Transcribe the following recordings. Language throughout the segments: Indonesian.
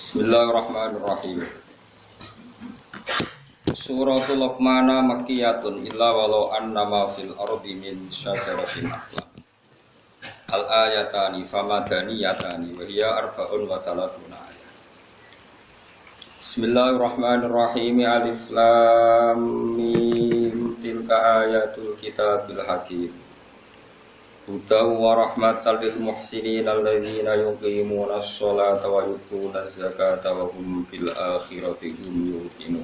Bismillahirrahmanirrahim. Suratul Luqman makkiyatun illa walau annama fil ardi min syajaratin aqlam. Al-ayatani famadaniyatani wa hiya arba'un wa thalathuna ayat. Bismillahirrahmanirrahim. Alif lam mim. Tilka ayatul kitabil hakim. Hudaw wa rahmatan lil muhsinin alladzina yuqimuna as-salata wa yutuna az-zakata wa hum bil akhirati hum yuqinun.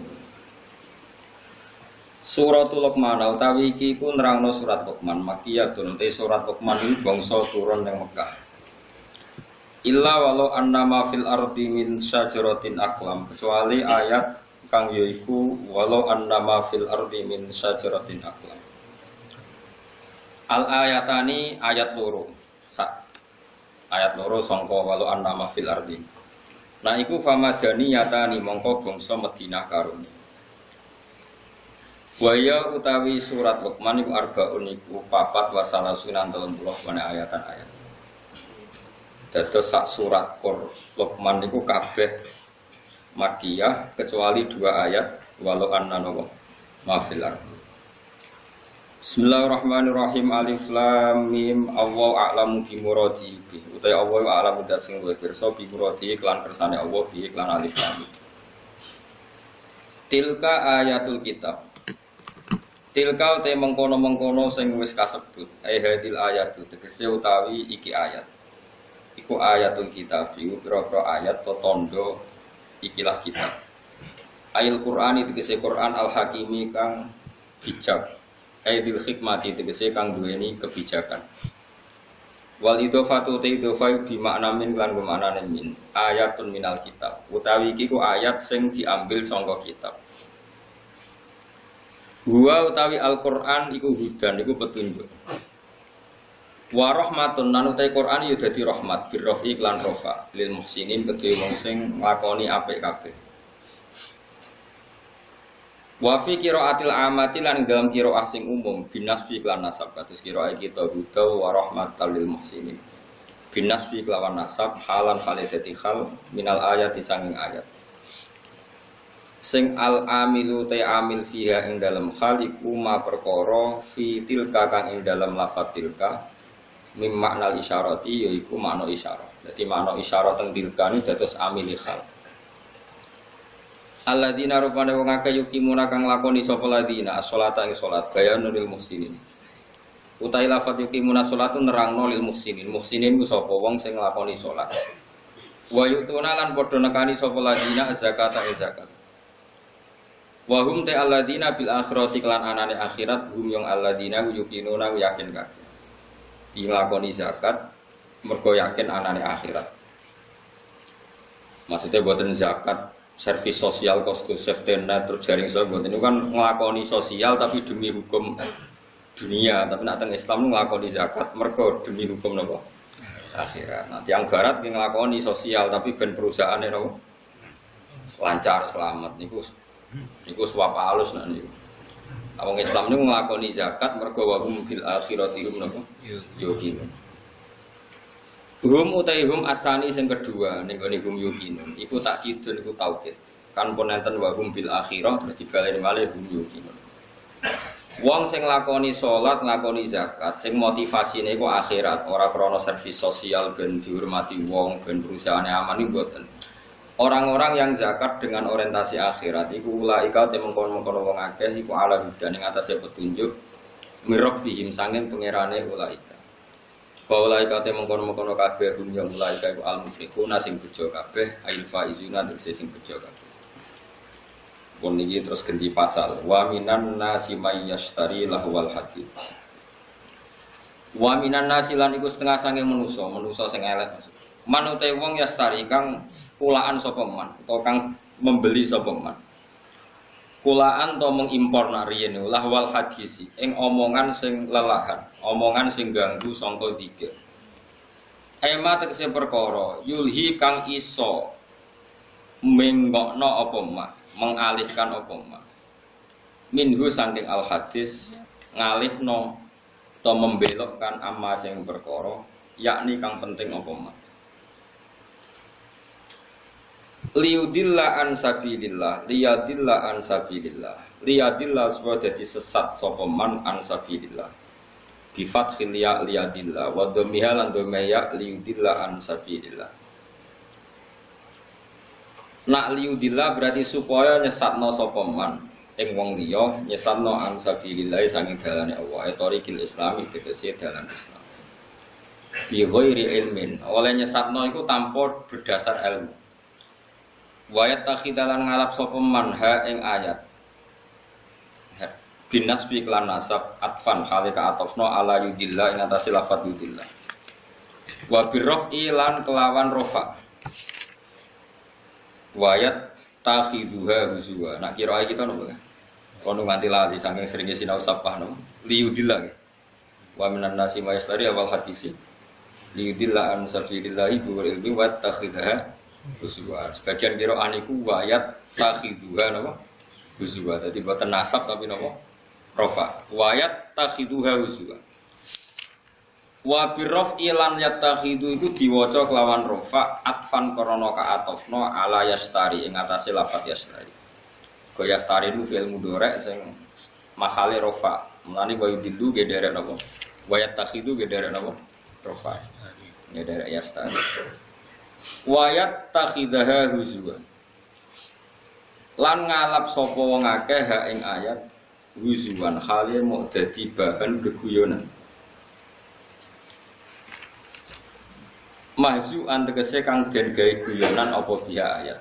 Suratul Luqman utawi iki ku nerangno surat Luqman makkiyatun te surat Luqman iki bangsa turun ning Mekah. Illa walau annama fil ardi min syajaratin aqlam, kecuali ayat kang yaiku walau annama fil ardi min syajaratin aqlam. Al-ayatani ayat loro. Ayat loro sangka walau annama fil ardi. Nah iku famadaniyatani mongko bangsa Madinah karone. Waya utawi surat Luqman iku arbaun iku papat wasala sunan 30 wana ayatan ayat. Dados sak surat Luqman iku kabeh Makkiyah kecuali 2 ayat walau annama fil ardi. Bismillahirrahmanirrahim. Alif lam mim. Allahu a'lamu bi muradi bi. Utai Allah a'lamu dat sing luwih pirsa bi muradi kelan kersane Allah bi kelan alif lam. Tilka ayatul kitab. Tilka utai mengkono-mengkono sing wis kasebut. Hadil ayatul tegese utawi iki ayat. Iku ayatul kitab. Iku pira-pira ayat to tondo ikilah kitab. Ayat Qur'an tegese Qur'an al-Hakimi kang bijak. Aidil hikmati tegese kang duweni kebijakan. Wal idhofatu te idhofa bi makna min lan maknane min. Ayatun minal kitab. Utawi iki ku ayat sing diambil saka kitab. Huwa utawi Al-Qur'an iku hudan iku petunjuk. Wa rahmatun lan utawi Qur'an ya dadi rahmat birrafi lan rafa lil muhsinin kedhe wong sing nglakoni apik kabeh. Wa fi qiraatil amati lan dalam qiraah sing umum binasbi lan nasab kados qiraah kita hudaw wa rahmatal lil muhsinin. Binasbi kelawan nasab halan khalidati khal minal ayati sanging ayat. Sing al amilu ta amil fiha ing dalam khal iku ma perkara fi tilka kang ing dalam lafat tilka mim maknal isyarati yaiku makna isyarah. Dadi makna isyarah teng tilka ni dados amil khal. Alladzina rupane wong akeh yukimuna kang lakoni sapa ladina as-sholata ing salat bayanul muhsinin. Utai lafat yukimuna salatun nerangno lil muhsinin. Muhsinin ku sapa wong sing nglakoni salat. Wa yutuna lan padha nekani sapa ladina zakata ing zakat. Wa hum ta alladzina bil akhirati lan anane akhirat hum yang alladzina yukinuna yakin kabeh. Dilakoni zakat mergo yakin anane akhirat. Maksudnya boten zakat servis sosial, kostum safety net, terus jaring sosial itu kan ngelakoni sosial tapi demi hukum dunia. Tapi nak teng Islam ngelakoni zakat mergo demi hukum nopo akhirat. Nah yang barat ngelakoni sosial tapi ben perusahaan nopo lancar selamat. Niku suap halus nak niku. Wong Islam niku ngelakoni zakat mergo wa hum bil akhirati hum nopo yuqinun. Hum utai hum asani sing kedua ning gone hum yuqinun iku takkidun iku taukid kan ponenten wa hum bil akhirah terus dibaleni malih hum yuqinun. Wong sing lakoni salat lakoni zakat sing motivasine iku akhirat ora krana servis sosial ben dihormati wong ben perusahaane aman iki mboten. Orang-orang yang zakat dengan orientasi akhirat iku ulaika te mengkon-mengkon wong akeh iku ala hudan ing atase petunjuk mirabbihim sanging pangerane ulaika. Baulai kate mengkono-mengkono kabeh hum ya mulai iku al-muflihuna sing bejo kabeh ail faizuna tegese sing bejo kabeh. Pun iki terus ganti pasal wa minan nasi may yashtari lahwal hadith. Wa minan nasi lan iku setengah sange manusa sing elek maksud. Man utahe wong yastari kang kulaan sapa man utawa kang membeli sapa man. Kulaan to mengimpor nak riyen lahwal hadisi ing omongan sing lelahan, omongan sing ganggu sangka tiga. Ema tegese perkara yulhi kang iso menggokno apa mak, mengalihkan apa mak. Minhu saking al hadis ngalihno to membelokkan amma sing perkara yakni kang penting apa mak. Liyudilla an sabilillah, liyadilla an sabilillah. Liyadilla supaya dadi sesat sapa man an sabilillah. Bi fathil ya liyadilla wa dhammiha lan dhammaya liyudilla an sabilillah. Nak liyudilla berarti supaya nyesatno sapa man ing wong liya nyesatno an sabilillah saking dalane Allah. Etorikil Islami tegese dalan Islam. Bi ghairi ilmin, oleh nyesatno iku tanpa berdasar ilmu. Wayat takhidalan ngalap sapa man ha ing ayat. Binas bi klan nasab atfan halika atofno ala yudillah ing atase lafadz yudillah. Wa birrafi lan kelawan rofa. Wayat takhiduha huzwa. Nak kira kita nopo? Kono nganti lali saking seringe sinau sapah no. Liyudillah. Wa minan nasi mayastari awal hadisi. Liyudillah an sabilillah bi ilmi wa takhidaha huzwa. Sebagian kira aniku wayat takhiduha napa? Huzwa. Dadi boten nasab tapi napa? Rofa wayat takhiduha huzwa. Wa birraf ilan yatakhidu iku diwaca kelawan rofa atfan krana kaatofno ala yastari ing atase lafat yastari. Go yastari ku fi'il mudhari sing mahale rofa. Mulane wa yudillu ge derek napa? Wa yatakhidu ge derek napa? Rofa. Ya derek yastari. Wayat takhidaha huzwa. Lan ngalap sapa wong akeh ha ing ayat huzuan khali mau dadi bahan geguyonan. Mahzuan tegese kang den gawe guyonan apa biha ayat.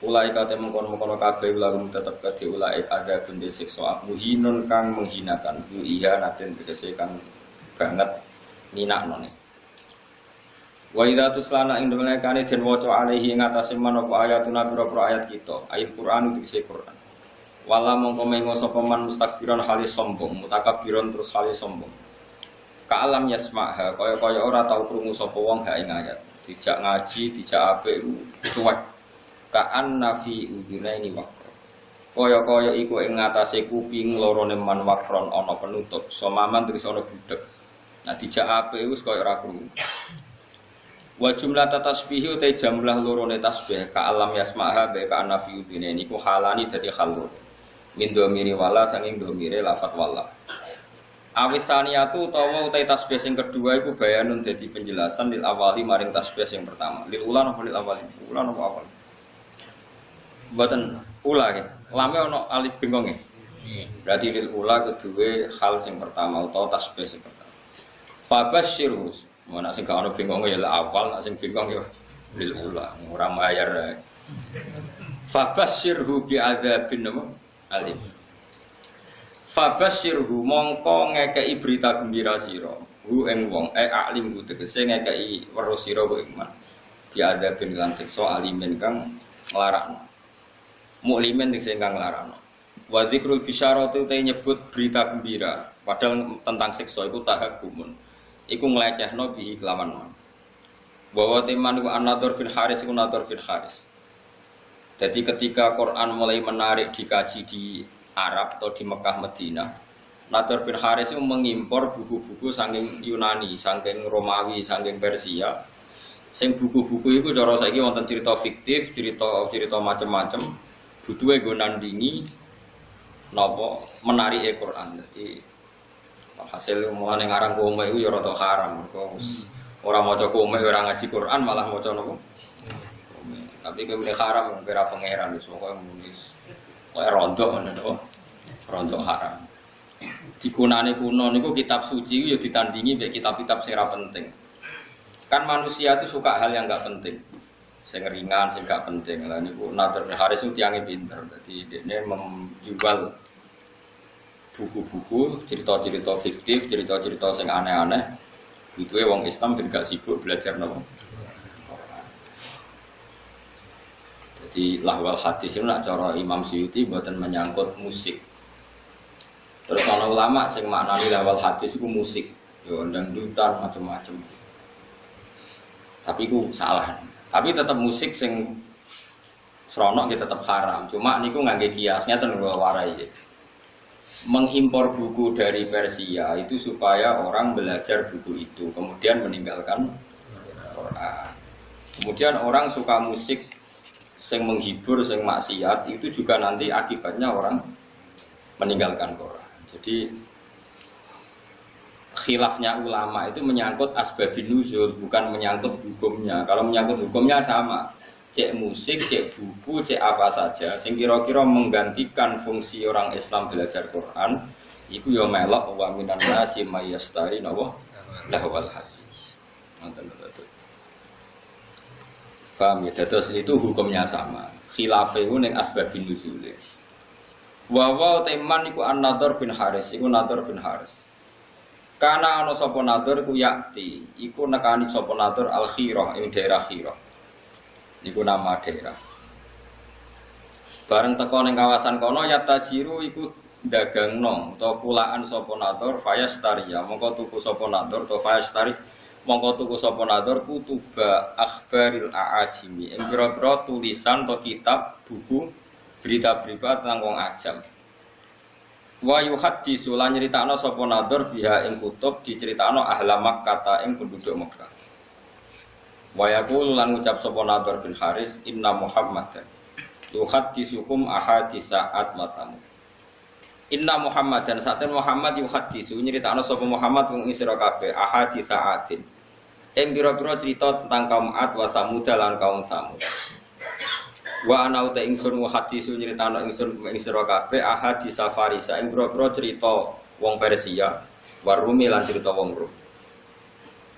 Ulai kate mengkon-mengkon kabeh ulagum tetep kadhe ulai ada bende siksa muhinun kang menghinakan fu iya naten tegese kang banget ninaknone. Wa idza tuslana ing dalekane den waca alaihi ing atase manapa ayatuna pira-pira ayat kita, ayat Quran tegese Quran. Wala mongko mengo sapa man mustakbiran kali sombong, mutakabbiron terus kali sombong. Ka alam yasmaha kaya-kaya ora tau krungu sapa wong ha ing ayat. Dijak ngaji, dijak apik cuek. Ka annafi udhunaini waqra. Kaya-kaya iku ing ngatasé kuping lorone man waqron ana penutup, somaman terus ana budhek. Nah dijak apik wis kaya ora krungu. Wa jumlah tasbihi utai jumlah lorone tasbih ka alam yasmaha be ka annafi udhunaini ku halani dadi khalur. Min domiri wala sanging domire lafat wala. Awisaniyatu utawa utai tasbih sing kedua iku bayanun dadi penjelasan lil awali maring tasbih sing pertama. Lil ula napa lil awali? Ula napa awal? Mboten ula nggih. Lame ana alif bengong nggih. Berarti lil ula kedue hal sing pertama utawa tasbih sing pertama. Fabasyirus, ana sing gak ana bengonge ya awal, nek sing bengong ya lil ula, ora mayar. Fabasyirhu bi adzabin alim. Fabasyirhu mongko ngekei berita gembira sira hu ing wong alim ku tegese ngekei weruh sira ku iman bi adzabin lan siksa alimin kang nglarakno muklimin tegese kang nglarakno wa dzikrul bisyarati te nyebut berita gembira padahal tentang siksa iku tahakumun iku nglecehno bihi kelawan man bahwa teman iku an-nadhar fil haris iku nadhar fil haris. Jadi ketika Quran mulai menarik dikaji di Arab atau di Mekah Madinah, Nadhar bin Haris itu mengimpor buku-buku saking Yunani, saking Romawi, saking Persia. Sing buku-buku itu cara saiki wonten cerita fiktif, cerita macam-macam. Butuhe nggo nandingi napa menarike Quran. Jadi hasil mulane ngarang komik iku ya rada haram. Ora maca komik ora ngaji Quran malah maca napa? Tapi kemudian haram kira pangeran wis pokoke nulis kaya rontok ngono rontok haram. Digunane kuno niku kitab suci ya ditandingi mek kitab-kitab sing ora penting. Kan manusia itu suka hal yang enggak penting. Sing ringan, sing enggak penting. Lah niku Nadhar bin Haris itu tiange pinter. Dadi dekne menjual buku-buku, cerita-cerita fiktif, cerita-cerita sing aneh-aneh. Butuhe wong Islam ben gak sibuk belajar napa. Di lahwal hadis itu nak cara Imam Suyuti buatan menyangkut musik. Terus ana ulama sing maknani lahwal hadis itu musik, yo dangdutan macam-macam. Tapi itu salah. Tapi tetap musik sing sronok ya tetap haram. Cuma niku ngangge kiasnya ten warai. Mengimpor buku dari Persia itu supaya orang belajar buku itu, kemudian meninggalkan Quran. Kemudian orang suka musik sing menghibur, sing maksiat itu juga nanti akibatnya orang meninggalkan Quran. Jadi khilafnya ulama itu menyangkut asbabun nuzul, bukan menyangkut hukumnya. Kalau menyangkut hukumnya sama. Cek musik, cek buku, cek apa saja sing kira-kira menggantikan fungsi orang Islam belajar Quran, iku ya melok wa minan nasi may yastari nawa lahwal hadis. Ngoten lho. Paham ya? Terus itu hukumnya sama. Khilafe ku ning asbabun nuzul. Wa teman iku An-Nadhr bin Haris, iku Nadhr bin Haris. Kana ana sapa Nadhr ku yakti, iku nekani sapa Nadhr Al-Khirah ing daerah Khirah. Iku nama daerah. Bareng teko ning kawasan kono yatajiru iku dagangno utawa kulaan sapa Nadhr fayastariya, mongko tuku sapa Nadhr utawa fayastari mongko tuku sapa Nadhr kutuba akhbaril aajimi. Ing pira-pira tulisan atau kitab buku berita-berita tentang wong ajam. Wa yuhaddisu lan nyritakno sapa Nadhr biha ing kutub diceritakno ahla Makkah ing penduduk Makkah. Wa yaqulu lan ngucap sapa Nadhr bin Haris inna Muhammadan yuhaddisukum ahadisa'at wa samud. Inna Muhammadan saten Muhammad yuhaddisu nyritakno sapa Muhammad wong sira kabeh ahadisa'atin. Ing pira-pira cerita tentang kaum Ad wa Samud lan kaum Samud. Wa ana uta ingsun hadisu nyritano ingsun ing sira kabeh ahadits Farisa ing boro-boro cerita wong Persia warumi lan cerita wong Rum.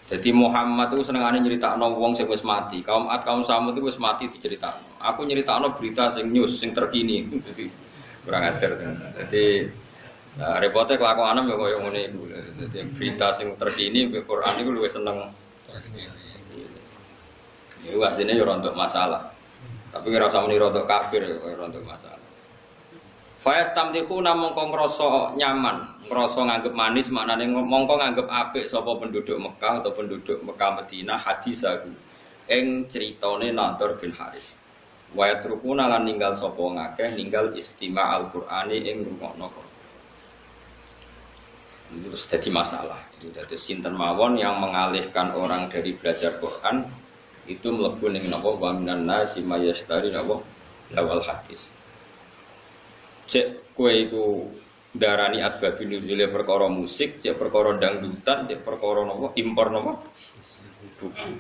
Jadi Muhammad itu senengane nyritakno wong sing wis mati. Kaum Ad kaum Samud itu wis mati diceritakno. Aku nyritakno berita sing news sing terkini. Jadi kurang ajar. Jadi repotnya kelakuan ya koyo ngene iku. Jadi berita sing terkini Quran iku luwih seneng. Ya asline yo rontok masalah. Tapi kira usah muni rodok kafir rodok masalah. Fayastamtikhuna mongko ngrasa nyaman, ngrasa nganggep manis maknane mongko nganggep apik sapa penduduk Mekah atau penduduk Mekah Madinah hadisaku ing critane Nadhr bin Haris. Wa yatrukuna lan ninggal sapa ngakeh ninggal istima' Al-Qur'ani ing rungokno. Itu terus jadi masalah. Itu jadi sinten mawon yang mengalihkan orang dari belajar Quran itu mlebu ning napa wa minan nasi mayastari napa lawal hadis. Cek kowe iku darani asbabun nuzule perkara musik, cek perkara dangdutan, cek perkara napa impor napa buku.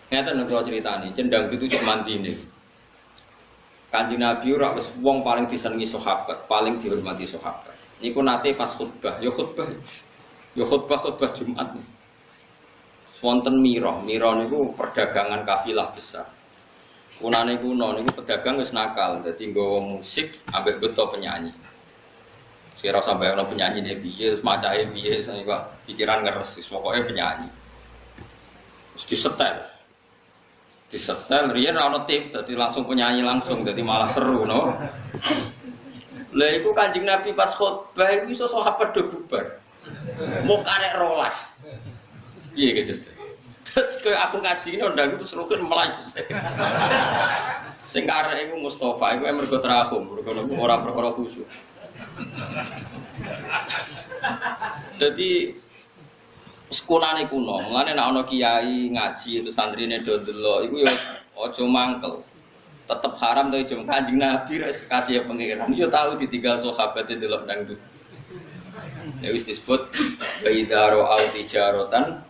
Ngeten kula critani, cendang itu cek mantine. Kanjeng Nabi ora wis wong paling disenengi sahabat, paling dihormati sahabat. Niku nate pas khutbah, ya khutbah Jumat. Wonten Miro niku perdagangan kafilah besar. Kunane kuno niku pedagang wis nakal, dadi nggawa musik ambek beto penyanyi. Sira sampe ono penyanyi ne piye, macahe piye, kok pikiran ngeres, pokoke penyanyi. Terus disetel. Disetel riyen ora ono tip, dadi langsung penyanyi langsung, dadi malah seru, no. Lah iku Kanjeng Nabi pas khutbah iku iso sahabat do bubar. Mau karek rolas. Piye gitu. Terus aku ngaji ini ndang itu serukan melayu. Sing karek iku Mustofa iku mergo terahum, mergo ora perkara khusyuk. Dadi sekolahane kuno, mulane nek ana kiai ngaji itu santrine do ndelok iku ya aja mangkel. Tetep haram to jeng Kanjeng Nabi rek kekasih pangeran. Yo tahu ditinggal sahabat ndelok dangdut. Ya wis disebut baidaro al-tijaratan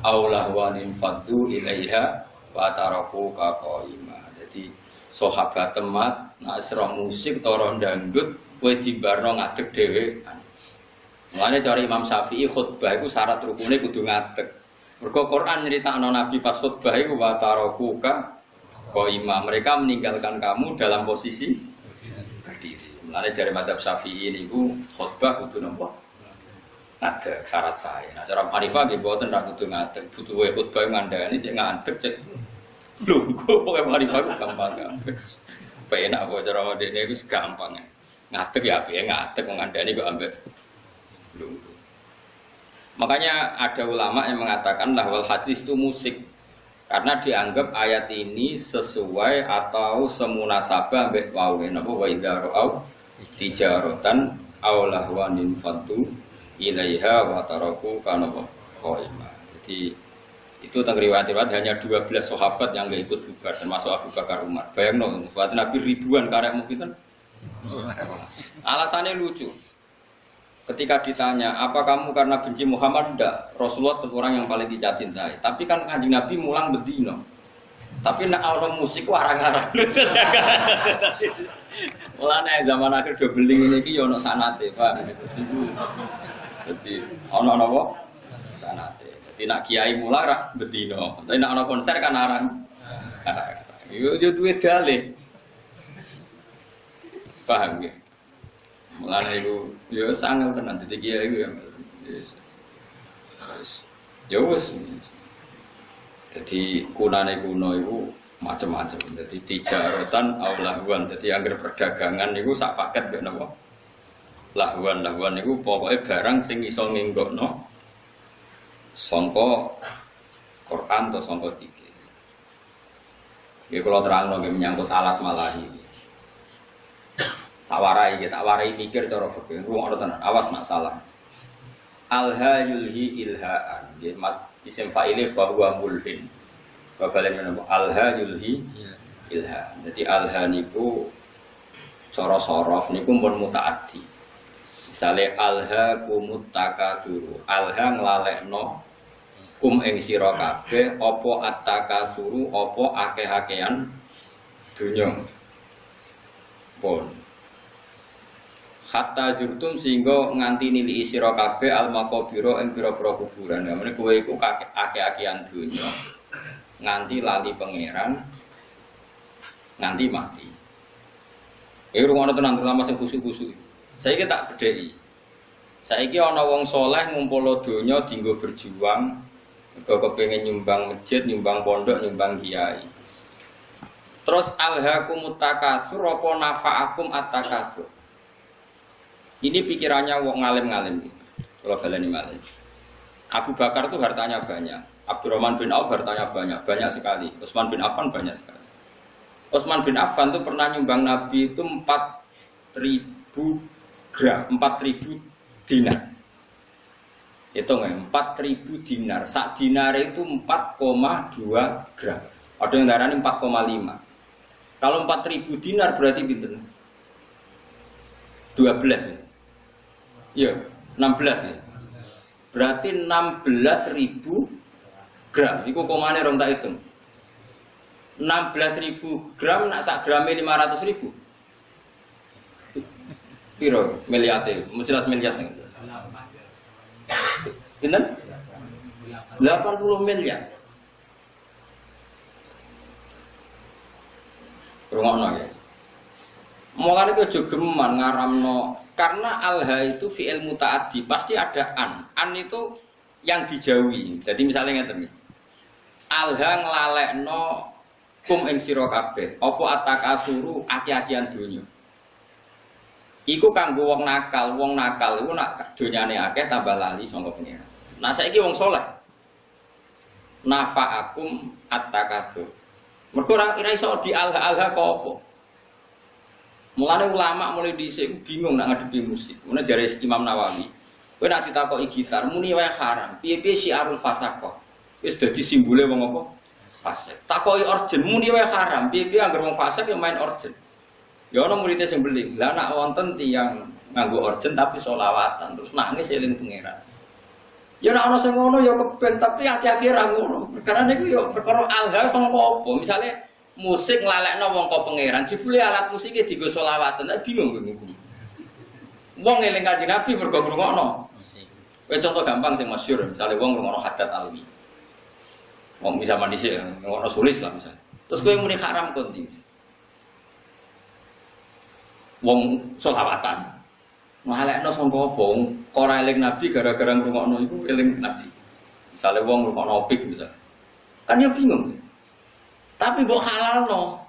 aulah wanin faddu ilaiha wa taraku qaima. Jadi sahabat temat nek serah musik tara dangdut kowe dibarno ngadeg dhewe. Mulane cara Imam Syafi'i khutbah iku syarat rukune kudu ngadeg. Mergo Quran nyritakno Nabi pas khutbah iku wa taraku qaima. Mereka meninggalkan kamu dalam posisi berdiri. Mulane jare madzhab Syafi'i niku khutbah kudu napa? Ada syarat saya. Nah, cara Hanifah nggih mboten ra kudu ngadeg, butuh khutbah ngandani cek ngadeg cek. Lho, kok Hanifah gampang. Penak apa cara dene wis gampang. Ngadeg ya piye ngadeg ngandani kok ambek. Lho. Makanya ada ulama yang mengatakan lahwal hadis itu musik. Karena dianggap ayat ini sesuai atau semunasabah ambek wae napa wa idza ra'au tijaratan aw lahwanin faddu ilaiha wa taraku kana qaima. Jadi Itu riwayat hanya 12 sahabat yang nggak ikut bubar, termasuk Abu Bakar Umar. Bayangno, buat Nabi ribuan karek mungkin. Alasannya lucu. Ketika ditanya, apa kamu karena benci Muhammad? Enggak. Rasulullah itu orang yang paling dicintai. Tapi kan Kanjeng Nabi mulang bedino. Tapi nak ono musik warang-warang. Mulane zaman akhir do beling ini iki yo ono sanate, Pak. Jadi ono napa? Sanate. Jadi nak kiai mulang ra bedino. Tapi nak ono konser kan arang. Yo duwe dalih. Paham nggih? Mulane iku yo sangat tenan dadi kiai iku ya. Ya wis. Jadi kunane kuno itu macam-macam. Jadi tijaratan aulahuan. Jadi anggar perdagangan itu sak paket mbek napa? Lahuan itu pokoknya barang sing iso nginggokno sangka Quran atau sangka fikih. Nggih kula terangno nggih menyangkut alat malahi. Tak warai mikir cara fikih. Ruang tenan, awas nak salah. Alha yulhi ilhaan. Nggih isim fa'ile fa huwa mulhin. Babalen menapa alha yulhi ilha. Jadi alha niku cara sorof niku pun mutaaddi. Misale alha kumut takasuru. Alha nglalekno kum ing sira kabeh apa attakasuru apa akeh-akehan dunya. Pun hatta zurtum sehingga nganti nili sira kabeh al maqabira ing pira-pira kuburan. Namane kowe iku akeh-akehan donya nganti lali pangeran nganti mati. Iki rungono tenan terutama sing khusuk-khusuk. Saiki tak bedheki. Saiki ana wong saleh ngumpul donya dienggo berjuang, mergo kepengin nyumbang masjid, nyumbang pondok, nyumbang kiai. Terus alhaakumut takasur apa nafa'akum at-takasur. Ini pikirannya wong ngalim-ngalim. Kalau baleni malih. Abu Bakar itu hartanya banyak. Abdurrahman bin Auf hartanya banyak sekali. Utsman bin Affan banyak sekali. Utsman bin Affan itu pernah nyumbang Nabi itu 4.000 gram, 4.000 dinar. Hitung ya, 4.000 dinar. Sak dinar itu 4,2 gram. Ada yang darahnya 4,5. Kalau 4.000 dinar berarti pinten? 12 ya. Iya, 16 ya. Berarti 16.000 gram. Iku komane rong tak hitung. 16.000 gram nak sak grame 500.000. Piro miliate? Jelas miliar nih. Pinten? 80 miliar. Rungokno ya. Mulane itu juga geman ngaramno karena alha itu fi'il mutaaddi pasti ada an. An itu yang dijauhi. Jadi misalnya ngeten iki. Alha nglalekno kum ing sira kabeh apa atakasuru aki-akian donya. Iku kanggo wong nakal iku nak donyane akeh tambah lali sangka pengira. Nah saiki wong saleh nafa'akum at-takasur. Mergo ora iso di alha-alha kok apa. Mulane ulama mulai dhisik bingung nak ngadepi musik. Mulane jare Imam Nawawi, kowe nak ditakoki gitar muni wae haram. Piye-piye syiarul fasaqah. Wis dadi simbole wong apa? Fasik. Takoki orgen muni wae haram. Piye-piye anggere wong fasik ya main orgen. Ya ana murid sing beling. Lah nak wonten tiyang nganggo orgen tapi selawatan terus nangis eling pangeran. Ya nak ana sing ngono ya keben tapi hati-hati ra ngono. Perkara niku ya perkara alha sangka apa? Misale musik nglalekno wong kok pangeran, jebule alat musike dienggo selawatan, bingung kowe. Wong eling Kanjeng Nabi mergo ngrungokno. Kowe contoh gampang sing masyhur, misale wong ngrungokno Haddad Alwi. Wong zaman dhisik ngrungokno sulis lah misale. Terus kowe muni haram konti. Wong selawatan. Nglalekno sangka apa? Ora eling Nabi gara-gara ngrungokno iku eling Nabi. Misale wong ngrungokno opik misale. Kan ya bingung. Tapi mbok halalno.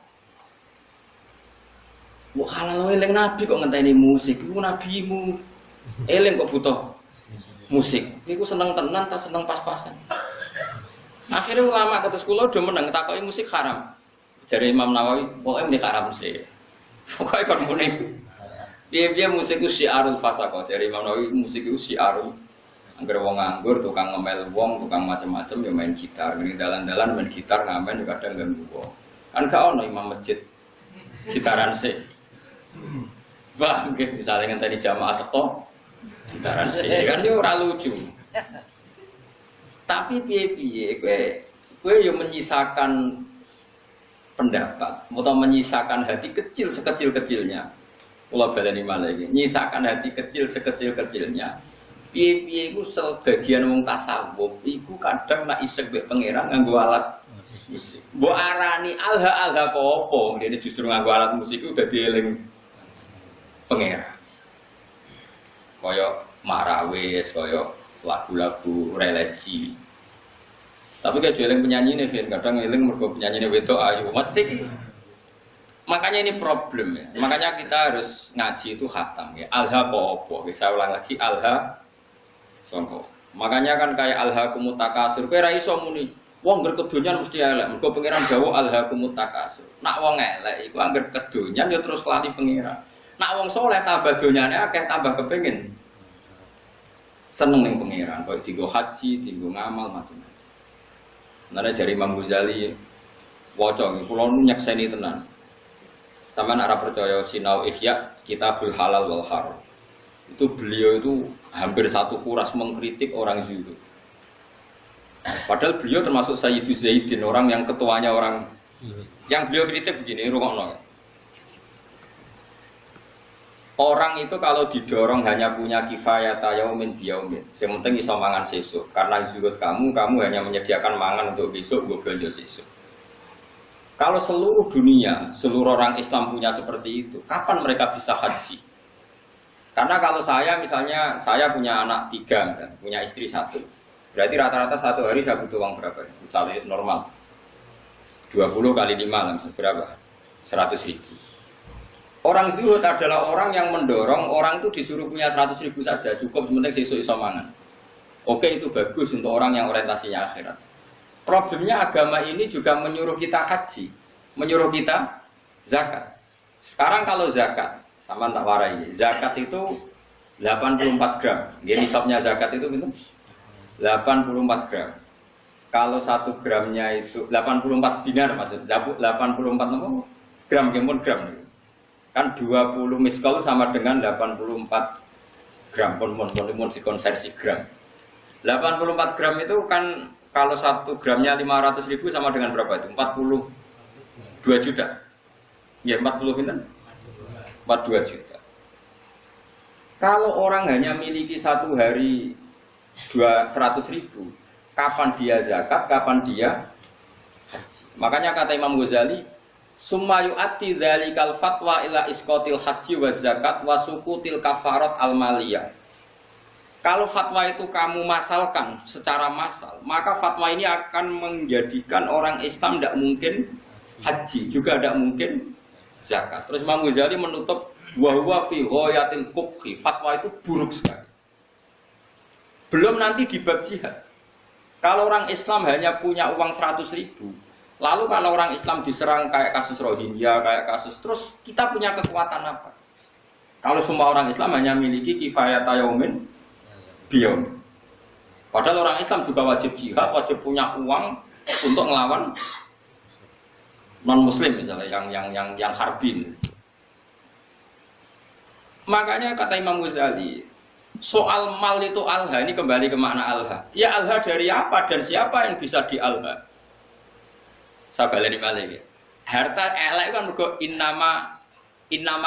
Mbok halalno eling Nabi kok ngenteni musik. Iku nabimu. Eling kok butuh musik. Iku seneng tenan ta seneng pas-pasan. Akhirnya ulama kados kula do meneng takoki musik haram. Jare Imam Nawawi, pokoke muni haram sih. Pokoke kon muni. Piye-piye musik ku syiarul fasaqah. Jare Imam Nawawi musik ku syiarul Angger wong nganggur, tukang ngemel wong, tukang macam-macam ya main gitar. Ngene dalan-dalan main gitar ngamen juga kadang ganggu wong. Kan gak ono imam masjid gitaran sik. Wah, nggih misale ngenteni jamaah teko gitaran sik kan yo ora lucu. Tapi piye-piye kowe yo menyisakan pendapat atau menyisakan hati kecil sekecil-kecilnya. Kula baleni malih iki, nyisakan hati kecil sekecil-kecilnya. Piye-piye iku sebagian wong tasawuf iku kadang nak isek mbek pangeran nganggo alat musik. Mbok arani alha-alha apa? Dene justru nganggo alat musik iku dadi eling pangeran. Kaya marawis, kaya lagu-lagu religi. Tapi kayak eling penyanyi nih, kadang eling mergo penyanyi wedok ayu. Mesti makanya ini problem ya. Makanya kita harus ngaji itu khatam ya. Alha apa? Saya ulang lagi alha songko. Makanya kan kayak alhaqumut takasur. Kowe ra iso muni wong ngger kedonyan mesti elek. Mergo pangeran dawuh alhaqumut takasur. Nak wong elek iku angger kedonyan ya terus lali pangeran. Nak wong saleh tambah donyane akeh tambah kepengin seneng ning pangeran. Kaya dienggo haji, dienggo ngamal macam-macam. Nane jari Imam Ghazali waca nggih kula nu nyekseni tenan. Sampeyan ora percaya sinau Ihya Kitabul Halal wal Haram. Itu beliau itu hampir satu kuras mengkritik orang zuhud. Padahal beliau termasuk Sayyidu Zaidin, orang yang ketuanya orang yang beliau kritik begini, rungokno. Orang itu kalau didorong hanya punya kifayat yaumin biyaumin. Yang penting iso mangan sesuk. Karena zuhud kamu hanya menyediakan mangan untuk besok, gue belanja sesuk. Kalau seluruh dunia, seluruh orang Islam punya seperti itu, kapan mereka bisa haji? Karena kalau saya misalnya, saya punya anak 3, misalnya, punya istri 1. Berarti rata-rata 1 hari saya butuh uang berapa? Misalnya normal 20 kali 5, misalnya berapa? 100.000. Orang zuhud adalah orang yang mendorong orang itu disuruh punya 100.000 saja, cukup sementing sesuk iso mangan. Oke, itu bagus untuk orang yang orientasinya akhirat. Problemnya agama ini juga menyuruh kita haji, menyuruh kita zakat. Sekarang kalau zakat, sama tak warai, zakat itu 84 gram. Dia nisabnya zakat itu betul? 84 gram. Kalau 1 gramnya itu 84 dinar maksud 84 apa? Gram kempun gram. Kan 20 miskal sama dengan 84 gram pun dikonversi gram. 84 gram itu kan kalau 1 gramnya 500.000 sama dengan berapa itu? 42 juta. Ya 40 pinten? 42 juta. Kalau orang hanya miliki 1 hari 100.000, kapan dia zakat, kapan dia haji? Makanya kata Imam Ghazali, summa yu'atti dzalikal fatwa ila isqatil haji wa zakat wa suqutil kafarat al maliyah. Kalau fatwa itu kamu masalkan secara massal, maka fatwa ini akan menjadikan orang Islam tidak mungkin haji, juga tidak mungkin zakat. Terus Imam Ghazali menutup wa huwa fi ghayatil qubhi, fatwa itu buruk sekali. Belum nanti di bab jihad. Kalau orang Islam hanya punya uang 100.000, lalu kalau orang Islam diserang kayak kasus Rohingya, kayak kasus, terus kita punya kekuatan apa? Kalau semua orang Islam hanya miliki kifayat yaumin biyaumin. Padahal orang Islam juga wajib jihad, wajib punya uang untuk melawan non-muslim misalnya yang harbin. Makanya kata Imam Ghazali, soal mal itu alha, ini kembali ke makna alha. Ya alha dari apa dan siapa yang bisa di alha? Saya baleni malih. Harta elek kan mergo innama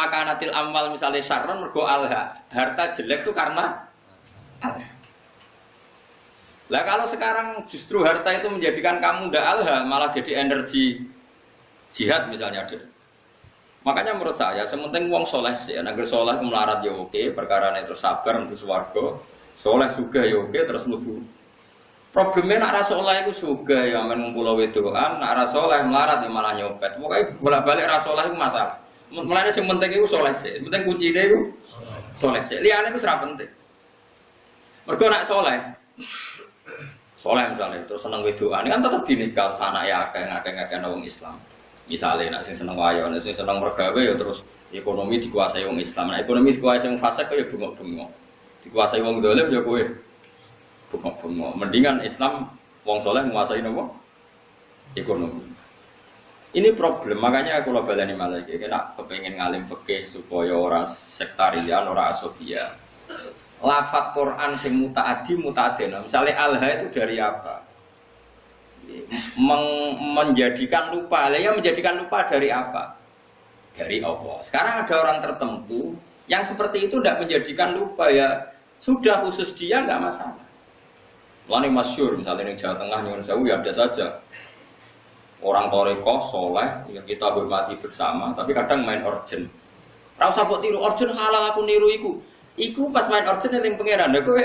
kanatil amal misalnya syarron mergo alha. Harta jelek itu karena alha. Lah kalau sekarang justru harta itu menjadikan kamu ndak alha, malah jadi energi jihad misalnya ada. Makanya menurut saya, sementing wong soleh sih, agar soleh melarat ya oke, perkara itu sabar untuk swarga, soleh juga ya oke, terus mlebu. Problemnya nak rasoleh itu juga ya men ngumpul wedoan, nak rasoleh melarat ya malah nyopet. Pokoknya bolak-balik rasoleh itu masalah. Mulane sing penting iku soleh sih, penting kuncine iku soleh sih. Liyane itu ora penting. Mergo nak soleh misalnya terus seneng wedoan kan tetep dinikah anak ya akeh wong Islam. Misalnya nak sing seneng wayo, nak sing seneng mergawe ya terus ekonomi dikuasai wong Islam. Nah ekonomi dikuasai wong fasik ya bengok-bengok. Dikuasai wong dolim ya kowe bengok-bengok. Mendingan Islam wong soleh menguasai nopo ekonomi. Ini problem, makanya aku baleni malah iki nek kepengin ngalim fikih supaya ora sektarian, ora asobia. Lafaz Quran sing mutaaddi mutaadena. Misalnya alha itu dari apa? Menjadikan lupa. Lah ya menjadikan lupa dari apa? Dari Allah. Sekarang ada orang tertentu yang seperti itu tidak menjadikan lupa ya. Sudah khusus dia nggak masalah. Mulane masyhur misalnya di Jawa Tengah nyuwun sewu ya ada saja. Orang toreko soleh yang kita hormati bersama, tapi kadang main orjen. Rasa kok tiru orjen halal aku niru iku. Iku pas main orjen eling pangeran, aku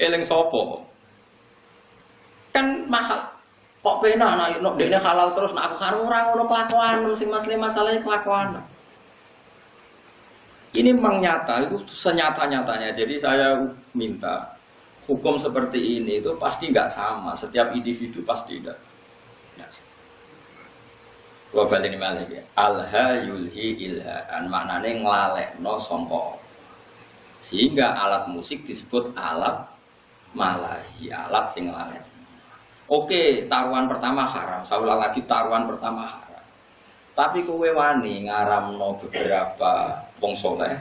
eling sopo. Kan mahal. Kok penak anak dekne halal terus nak aku karo ora ngono kelakuan sing masalahnya kelakuan. Ini memang nyata, itu senyata-nyatanya. Jadi saya minta hukum seperti ini itu pasti nggak sama. Setiap individu pasti tidak. Gua balik ini malah ya. Alha yulhi ilhaan maknanya nglalekno sangka. Sehingga alat musik disebut alat malahi, alat sing nglalek. Oke, taruhan pertama haram. Saya ulang lagi taruhan pertama haram. Tapi kowe wani ngaramno beberapa wong saleh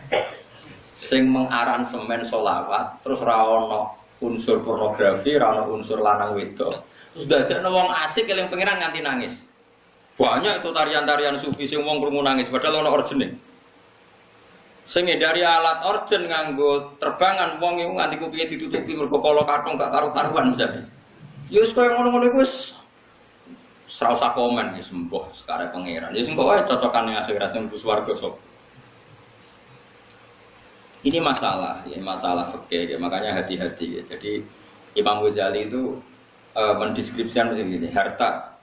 sing mengaransemen sholawat terus ra ono unsur pornografi, ra ono unsur lanang wedok. Terus dadekno wong asik eling pengiran nganti nangis. Banyak itu tarian-tarian sufi sing wong krungu nangis padahal ono orjene. Sing dari alat orjen nganggo terbangan wong iku nganti kupinge ditutupi mergo kala kathong gak karu-karuan misalnya. Ya wis koyo ngono-ngono iku wis ora usah komen wis mbah sekare pangeran. Ya sing kok wae cocokan ning akhirat sing swarga sop. Ini masalah, ya masalah fikih ya, makanya hati-hati ya. Jadi Imam Ghazali itu mendeskripsikan begini, harta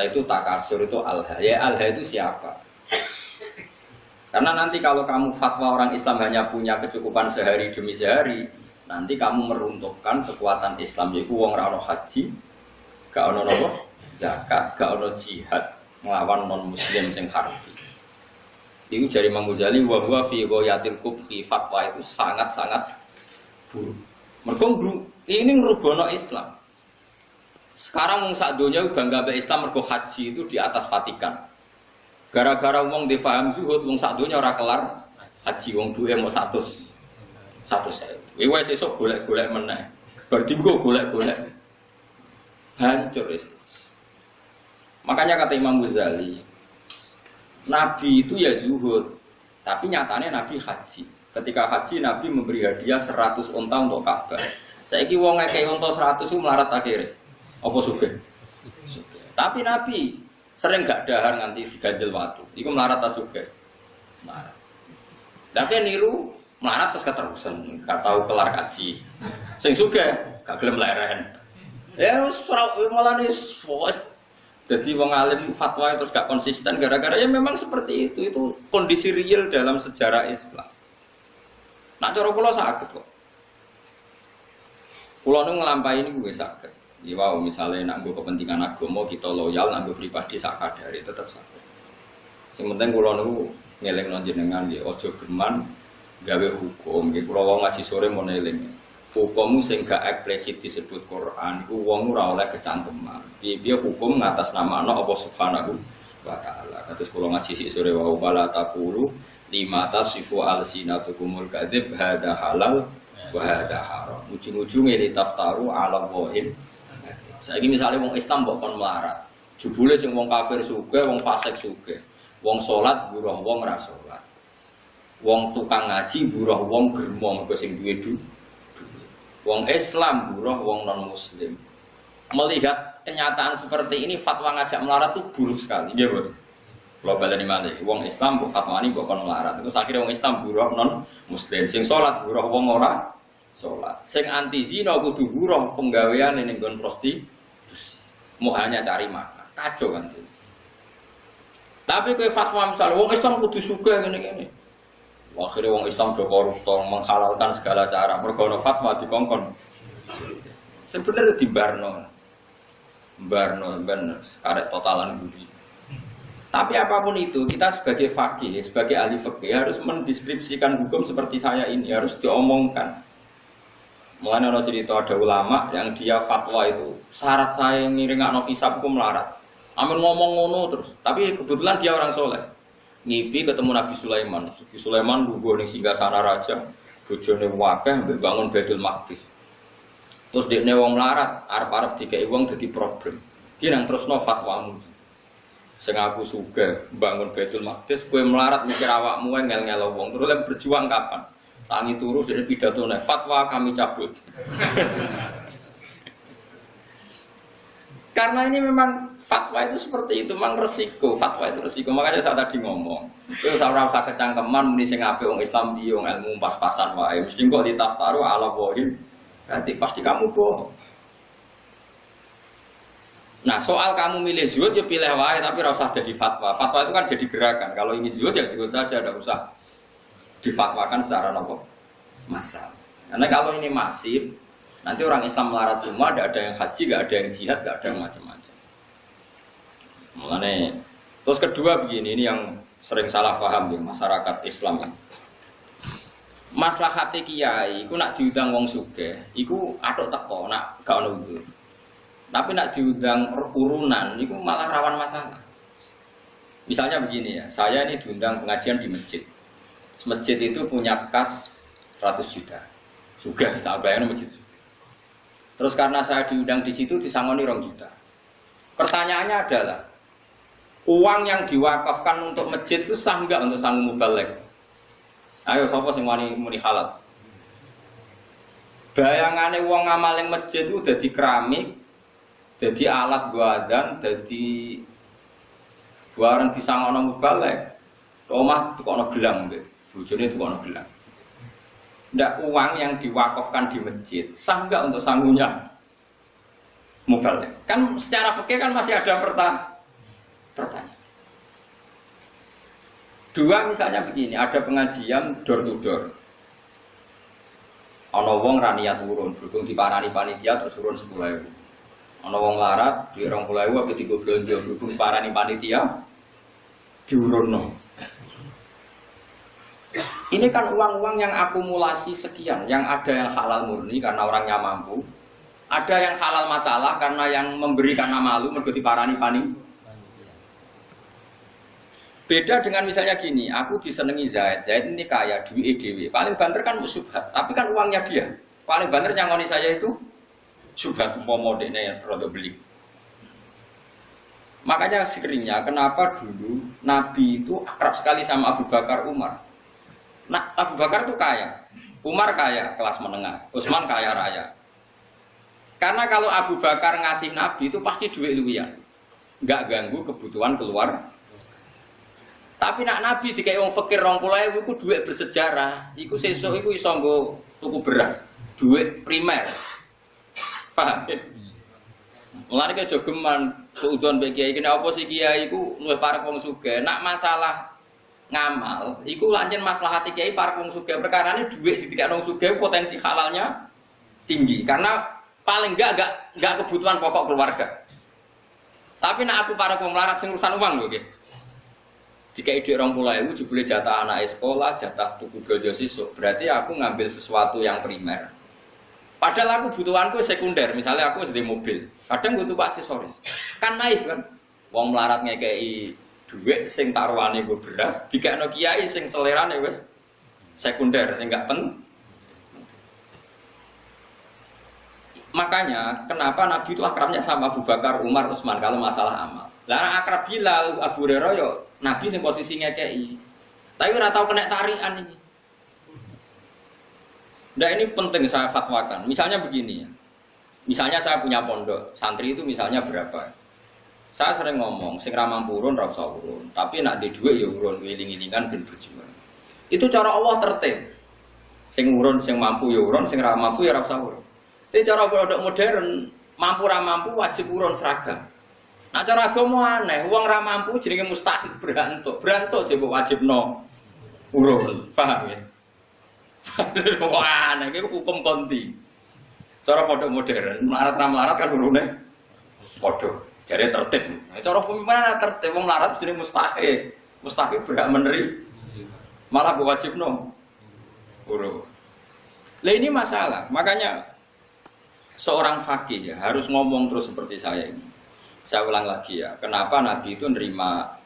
itu takasur itu alha. Ya alha itu siapa? Karena nanti kalau kamu fatwa orang Islam hanya punya kecukupan sehari demi sehari, nanti kamu meruntuhkan kekuatan Islam. Yaitu wong ra ono haji, gak ono nopo zakat, gak ono jihad nglawan non muslim sing harbi. Itu dari Imam Ghazali wa huwa fi ghayatil kubhi, fatwa itu sangat-sangat buruk. Mergo ini ngerubono Islam. Sekarang wong sak donya bangga mbek Islam mergo haji itu di atas Vatikan. Gara-gara wong difaham zuhud wong sak donya ora kelar haji wong duwe mau 100. Wis esuk golek-golek meneh. Bar dinggo golek-golek. Hancur Islam. Makanya kata Imam Ghazali, Nabi itu ya zuhud, tapi nyatanya Nabi haji. Ketika haji Nabi memberi hadiah 100 unta untuk Ka'bah. Saiki wong ngekek unta 100 itu melarat akhirnya. Apa sugih? Tapi Nabi sering gak dahar nganti diganjel watu. Iku melarat ta sugih? Melarat. Lah niru melarat terus keterusan, gak tahu kelar kaji. Sing sugih gak gelem leren. Ya wis malah wis jadi wong alim fatwa terus gak konsisten gara-gara ya memang seperti itu. Itu kondisi real dalam sejarah Islam. Nak cara kula saged kok. Kula nu nglampahi niku wis saged. Ya wow, misalnya nak nggo kepentingan agama kita loyal, nak nggo pribadi sak kadare tetep saged. Sing penting kula niku ngelingno jenengan nggih aja geman gawe hukum. Nggih kula wong ngaji sore mun eling. Hukum sing gak eksplisit disebut Quran iku wong ora oleh kecangkeman. Piye-piye hukum ngatasnamakan Allah Subhanahu wa taala. Kados kula ngaji sik sore wa wala taqulu lima tasifu alsinatukumul kadzib hada halal wa hada haram. Ujung-ujunge li taftaru ala wahid. Saiki misale wong Islam mbok kon melarat. Jebule sing wong kafir sugih, wong fasik sugih. Wong salat buruh wong ora salat. Wong tukang ngaji buruh wong germo mergo sing duwe duit. Wong Islam buruh wong non muslim. Melihat kenyataan seperti ini fatwa ngajak melarat itu buruk sekali. Iya betul. Kalau baleni malih wong Islam kok fatwa ini kok kon melarat. Terus akhirnya wong Islam buruh non muslim. Sing salat buruh wong ora salat. Sing anti zina kudu buruh penggawean ning nggon prostitusi. Mau hanya cari makan. Kacau kan itu. Tapi kowe fatwa misal wong Islam kudu sugih ngene-ngene. Akhirnya wong Islam do koruptor menghalalkan segala cara. Mergo fatwa dikongkon. Sebenarnya di Barno ben karek totalan budi. Tapi apapun itu, kita sebagai faqih, sebagai ahli fikih harus mendeskripsikan hukum seperti saya ini, harus diomongkan. Mulane ana cerita ada ulama yang dia fatwa itu syarat saya ngiringakno hisab ku melarat. Amin ngomong ngono terus. Tapi kebetulan dia orang soleh. Ngipi ketemu Nabi Sulaiman. Nabi Sulaiman lungguh ning singgasana raja. Bojone wakeh mbek bangun Baitul Maqdis. Terus dekne wong melarat, arep-arep dikeki wong dadi problem. Ki nang terusno fatwamu. Sing aku sugih bangun Baitul Maqdis, kowe melarat mikir awakmu ngel-ngelo wong. Terus lek berjuang kapan? Tangi turu dari pidatone, fatwa kami cabut. Karena ini memang fatwa itu seperti itu, memang resiko. Fatwa itu resiko. Makanya saya tadi ngomong, itu ora usah kecangkeman muni sing apik wong Islam piye wong ilmu pas-pasan wae. Mesti kok ditaftaru ala bohim. Berarti pasti kamu bohong. Nah, soal kamu milih zuhud ya pilih wae tapi ora usah jadi fatwa. Fatwa itu kan jadi gerakan. Kalau ingin zuhud ya zuhud saja, tidak usah difatwakan secara nopo masal. Karena kalau ini masif, nanti orang Islam melarat semua, tidak ada yang haji, tidak ada yang jihad, tidak ada yang macam-macam. Mulane, terus kedua begini, ini yang sering salah paham ya masyarakat Islam ya. Maslahat kiai, iku nak diundang wong sugih, iku atok teko, nak gak ono uzur. Tapi nak diundang urunan, iku malah rawan masalah. Misalnya begini ya, saya ini diundang pengajian di masjid. Masjid itu punya kas 100 juta. Juga, tak bayangin masjid. Terus karena saya diundang di situ disangoni 2 juta. Pertanyaannya adalah, uang yang diwakafkan untuk masjid itu sah enggak untuk sanggup mubalek? Ayo, sapa sing wani muni halal? Bayangane uang ngamal yang masjid itu udah di keramik, jadi alat buatan, jadi barang disangono mubalek. Omah tukono gelang nggih. Bojone tukono gelang. Ndak uang yang diwakafkan di masjid sah enggak untuk sangunya mubalek? Kan secara fikih kan masih ada pertanyaan. Dua misalnya begini, ada pengajian door to door. Ana wong ra niat turun, berhubung diparani panitia terus turun 10.000. Ana wong larat di 20.000 apa digo belanja, berhubung diparani panitia diurunno. Ini kan uang-uang yang akumulasi sekian, yang ada yang halal murni karena orangnya mampu, ada yang halal masalah karena yang memberi karena malu, mergo diparani panitia. Beda dengan misalnya gini, aku disenengi Zaid ini kaya, duit dewe. Paling banter kan subhat, tapi kan uangnya dia. Paling banter nyangoni saya itu subhat, umpama dekne yang rada beli. Makanya sekeringnya, kenapa dulu Nabi itu akrab sekali sama Abu Bakar Umar. Nah, Abu Bakar itu kaya, Umar kaya, kelas menengah, Utsman kaya raya. Karena kalau Abu Bakar ngasih Nabi itu pasti duit luwian, nggak ganggu kebutuhan keluar. Tapi nak Nabi dikai wong fakir 20.000 iku duit bersejarah. Iku sesuk iku iso nggo tuku beras, duit primer. Paham? Mulane ke jogeman suudon mbek kiai kene apa sih kiai iku luwih parek wong sugih. Nak masalah ngamal, iku lanjen maslahati kiai parek wong sugih. Perkarane duit sing dikek wong sugih potensi halalnya tinggi karena paling enggak kebutuhan pokok keluarga. Tapi nak aku parek wong melarat sing urusan uang lho nggih. Jika ide 20.000 jebule jatah anak sekolah, jatah tuku belanja sisuk, berarti aku ngambil sesuatu yang primer. Padahal aku butuhanku sekunder, misalnya aku sedih mobil, kadang butuh aksesoris. Kan naif kan? Wong melarat ngekei duit, sing taruhane gue beras, dikekno kiai sing selerane wis sekunder, sing gak penting. Makanya kenapa Nabi itu akrabnya sama Abu Bakar, Umar, Utsman kalau masalah amal. Lah akrab Bilal, Abu Hurairah yo Nabi sing posisinya KI. Tapi ora tau kena tarikan ini. Nah ini penting saya fatwakan. Misalnya begini ya. Misalnya saya punya pondok, santri itu misalnya berapa? Saya sering ngomong, sing ra mampu urun ra usah urun, tapi nak di dhuwit ya urun, wiling-wilingan ben berjuang. Itu cara Allah tertib. Sing urun, sing mampu ya urun, sing ra mampu ya ra usah urun. Tapi cara pondok modern, mampu ra mampu wajib urun seragam. Nah cara agama aneh, wong ra mampu jenenge mustahil berantuk. Berantuk jek wajibno urun. Paham ya? Wah, aneh iki hukum konti. Cara pondok modern, melarat ra melarat kan urune padha. Jare tertib. Cara pemimpin tertib wong melarat jenenge mustahil. Mustahil berhak menerima. Malah wajibno urun. Lah ini masalah. Makanya seorang fakih ya harus ngomong terus seperti saya ini. Saya ulang lagi ya, kenapa Nabi itu nerima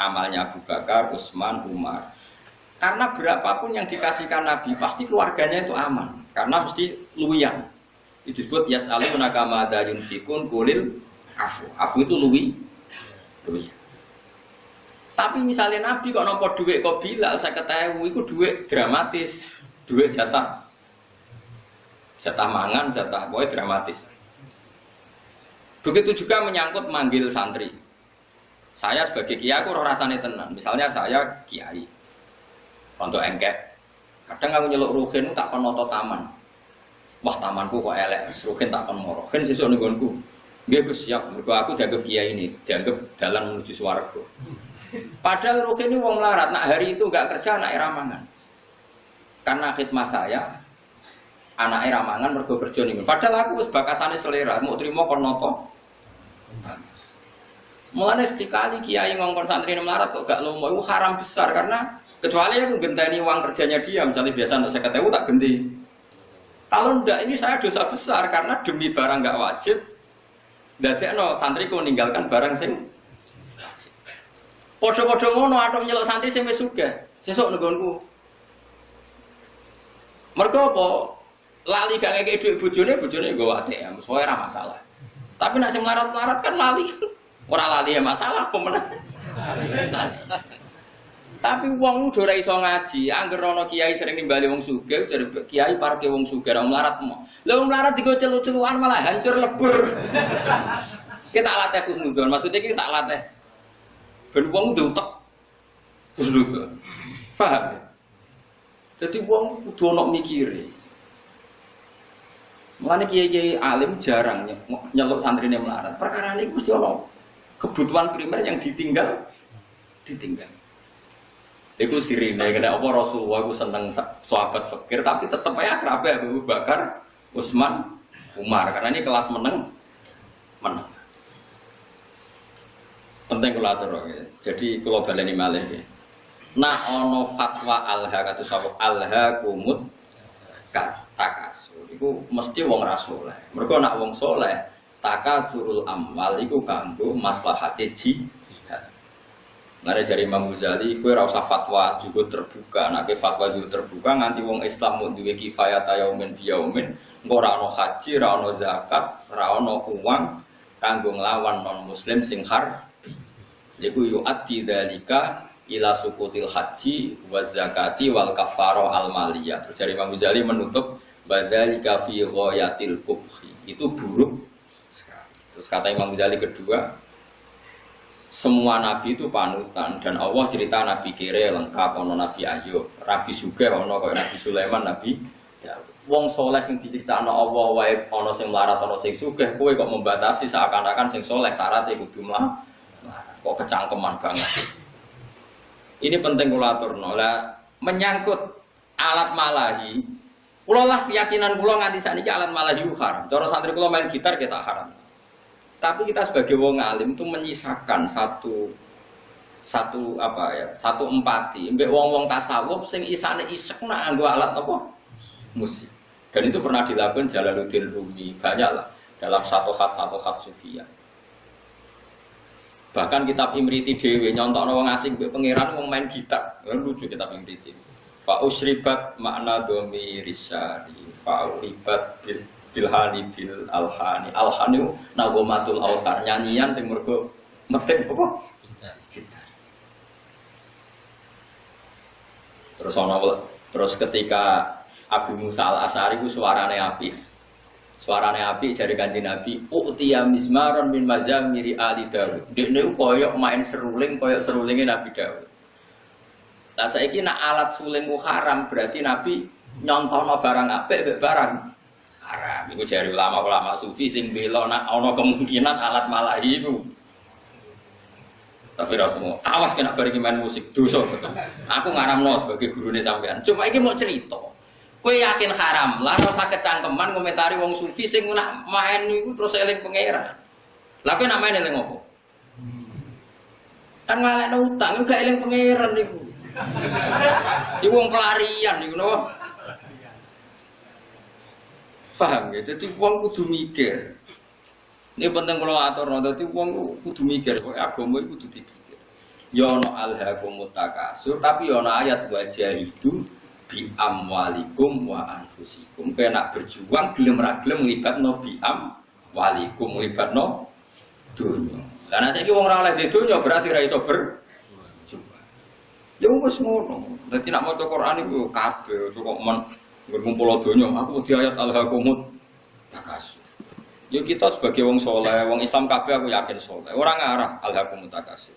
amalnya Abu Bakar, Utsman, Umar? Karena berapapun yang dikasihkan Nabi pasti keluarganya itu aman, karena mesti luwian. Itu disebut yas'alunaka madza yunfikun qulil afu. Afu itu luwian. Tapi misalnya Nabi kok nopo duit kok Bilal 50.000 itu duit dramatis, duit jatah mangan, jatah boy dramatis. Begitu juga menyangkut manggil santri. Saya sebagai kiai aku roh rasane tenan. Misalnya saya kiai, untuk engkek. Kadang aku nyeluk ruhin tak penoto taman. Wah tamanku kok elek, ruhin tak kon moro. Kan sesuk ning nggonku. Nggih Gus siap, mergo aku dianggap kiai ini, dianggap dalan menuju swarga. Padahal ruhin ini wong larat, nak hari itu enggak kerja anak ramangan. Karena khidmah saya, anak ramangan mergo kerja ning. Padahal aku wis bakasane selera, mau trimo kon noto. Mulane sekali kiai ngongkon santri melarat kok gak lomo, itu haram besar karena kecuali aku genteni uang kerjanya dia, misalnya biasa untuk 50.000 tak genti. Kalau ndak ini saya dosa besar karena demi barang nggak wajib. Dadekno santriku meninggalkan barang sing wajib. Podo-podo ngono atok nyeluk santri sing wis sugih. Sesuk nggonku. Mergo apa? Lali gak ngekek dhuwit bojone nggo ATM, soe ora masalah. Tapi nek sing melarat-melarat kan lali. Ora lali ya masalah apa meneh. Tapi wong udah ora iso ngaji, angger ana kiai sering nimbali wong sugih, dari kiai parke wong sugih ora melarat mo. Lah wong melarat digo celu-celuan malah hancur lebur. Kita latih husnudzon, maksudnya kita latih ben wong diutek husnudzon. Paham ya? Jadi wong kudu ana mikire. Mulane kiai-kiai alim jarang nyeluk santrine melarat. Perkara ini mesti ana kebutuhan primer yang ditinggal. Iku sirine kena apa Rasulullah iku seneng sahabat fakir tapi tetep ae akrab Abu Bakar, Utsman, Umar karena ini kelas meneng. Penting kula atur ya. Jadi kula baleni malih ya. Nah ana fatwa alha kados sapa alha kumut takasur. Iku mesti wong ra saleh. Mergo nek wong saleh takasurul amwal iku kanggo maslahate jihad. Mare jari Imam Ghazali, kowe ora usah fatwa juga terbuka. Nek fatwa juga terbuka nganti wong Islam mau duwe kifayah yaumin biyaumin, engko ora ana haji, ora ana zakat, ora ana uang kanggo nglawan non muslim sing har. Iku yu'addi dzalika ila sukutil haji wa zakati wal kafarah al maliyah. Terus jari Imam Ghazali menutup badzalika fi ghayatil qubhi. Itu buruk sekali. Terus kata Imam Ghazali kedua, semua nabi itu panutan dan Allah cerita nabi kere lengkap, ono nabi Ayub, nabi Sugih, ono kaya nabi Sulaiman, nabi Daud. Wong soleh sing diceritakno Allah wae ono sing melarat, ono sing sugih, kowe kok membatasi seakan-akan sing soleh syaratnya kudu melarat. Kok kecangkeman banget. Ini penting kula aturno. Lah menyangkut alat malahi, kula lah keyakinan kula nganti sakniki alat malahi haram. Cara santri kula main gitar kita haram. Tapi kita sebagai wong alim itu menyisakan satu empati. Mbek wong-wong tasawuf sing isane isek nak nganggo alat apa? Musik. Dan itu pernah dilakukan Jalaluddin Rumi, banyaklah dalam satu khat sufiyah. Bahkan kitab Imriti dhewe nyontokno wong asing mbek pangeran wong main gitar. Lucu kitab Imriti. Fa usribat makna dhamiri risari fa uribat bilhani bil alhani nagomatul autar nyanyian sing mergo metik apa gitar. Terus ketika Abu Musa al-Asy'ari ku suarane apik jare Kanjeng Nabi utiya mismaron min mazamiri ali Daud. Dekne koyok main seruling koyok serulinge Nabi Daud. Lah saiki nek alat suling ku haram berarti Nabi nyontono barang apik mek barang haram. Iku jari ulama-ulama sufi sing bela nek ana kemungkinan alat malahi iku. Tapi ra semua. Awas kena bareng main musik dosa betul. Aku ngaramno sebagai gurune sampean. Cuma iki mau cerita. Kowe yakin haram, lah rasa kecangkeman komentari wong sufi sing nak main iku terus eling pangeran. Lah kowe nak main eling opo? Kan ngalekno utang gak eling pangeran niku. Iku wong pelarian niku napa? Paham ya? Jadi wong kudu mikir. Ini penting kalau atur, dadi wong kudu mikir, kok agama iku kudu dipikir. Ya ana alhaqumut takasur, tapi ya ana ayat wajah itu bi amwalikum wa anfusikum. Kowe nak berjuang gelem ra gelem nglibatno bi amwalikum nglibatno dunya. Lah nek saiki wong ora oleh di dunya berarti ra iso berjuang. Ya wis ngono. Dadi nak maca Quran iku kabeh kok men ngumpul donya, aku wedi ayat alhaqumut takasur. Ya kita sebagai wong soleh, wong Islam kabeh aku yakin soleh. Orang ngarah alhaqumut takasur.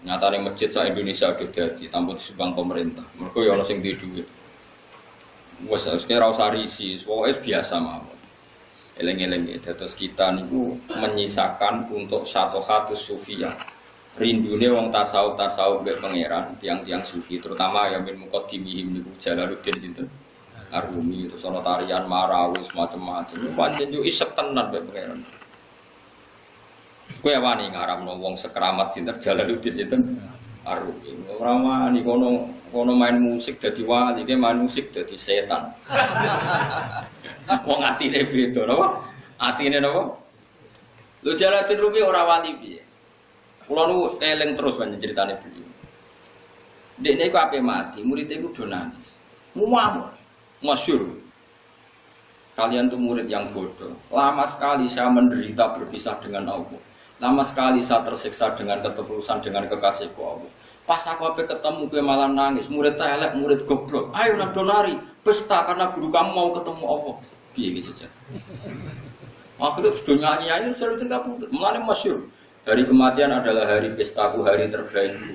Nyatane masjid sak Indonesia udah dadi tanpa disumbang pemerintah. Mergo ya ana sing duwe dhuwit. Wes ora usah risi, pokoke biasa mawon. Eleng-eleng dados kita niku menyisakan untuk satohatus sufiyah. Rindune wong tasawuf mbek pangeran, tiang-tiang sufi terutama ya min muqaddimihim niku Jalaluddin sinten? Arumi itu sono tarian marawis macam-macam. Pancen yo isep tenan mbek pangeran. Kowe wani ngaramno wong sekeramat sinten Jalaluddin sinten Arumi. Ora wani kono main musik dadi wali, ki main musik dadi setan. Wong atine beda napa? Atine napa? Lho Jalaluddin Rumi ora wali piye? Kula nu eling terus banyak ceritane beliau. Dekne iku ape mati, murid iku do nangis. Muamur. Masyhur. Kalian tuh murid yang bodoh. Lama sekali saya menderita berpisah dengan Allah. Lama sekali saya tersiksa dengan ketulusan dengan kekasihku Allah. Pas aku sampai ketemu kowe malah nangis. Murid elek, murid goblok. Ayo nak donari, pesta karena guru kamu mau ketemu Allah. Piye gitu aja. Akhirnya sudah nyanyi-nyanyi sering tinggal putih. Mulane masyhur. Hari kematian adalah hari pestaku, hari terbaikku.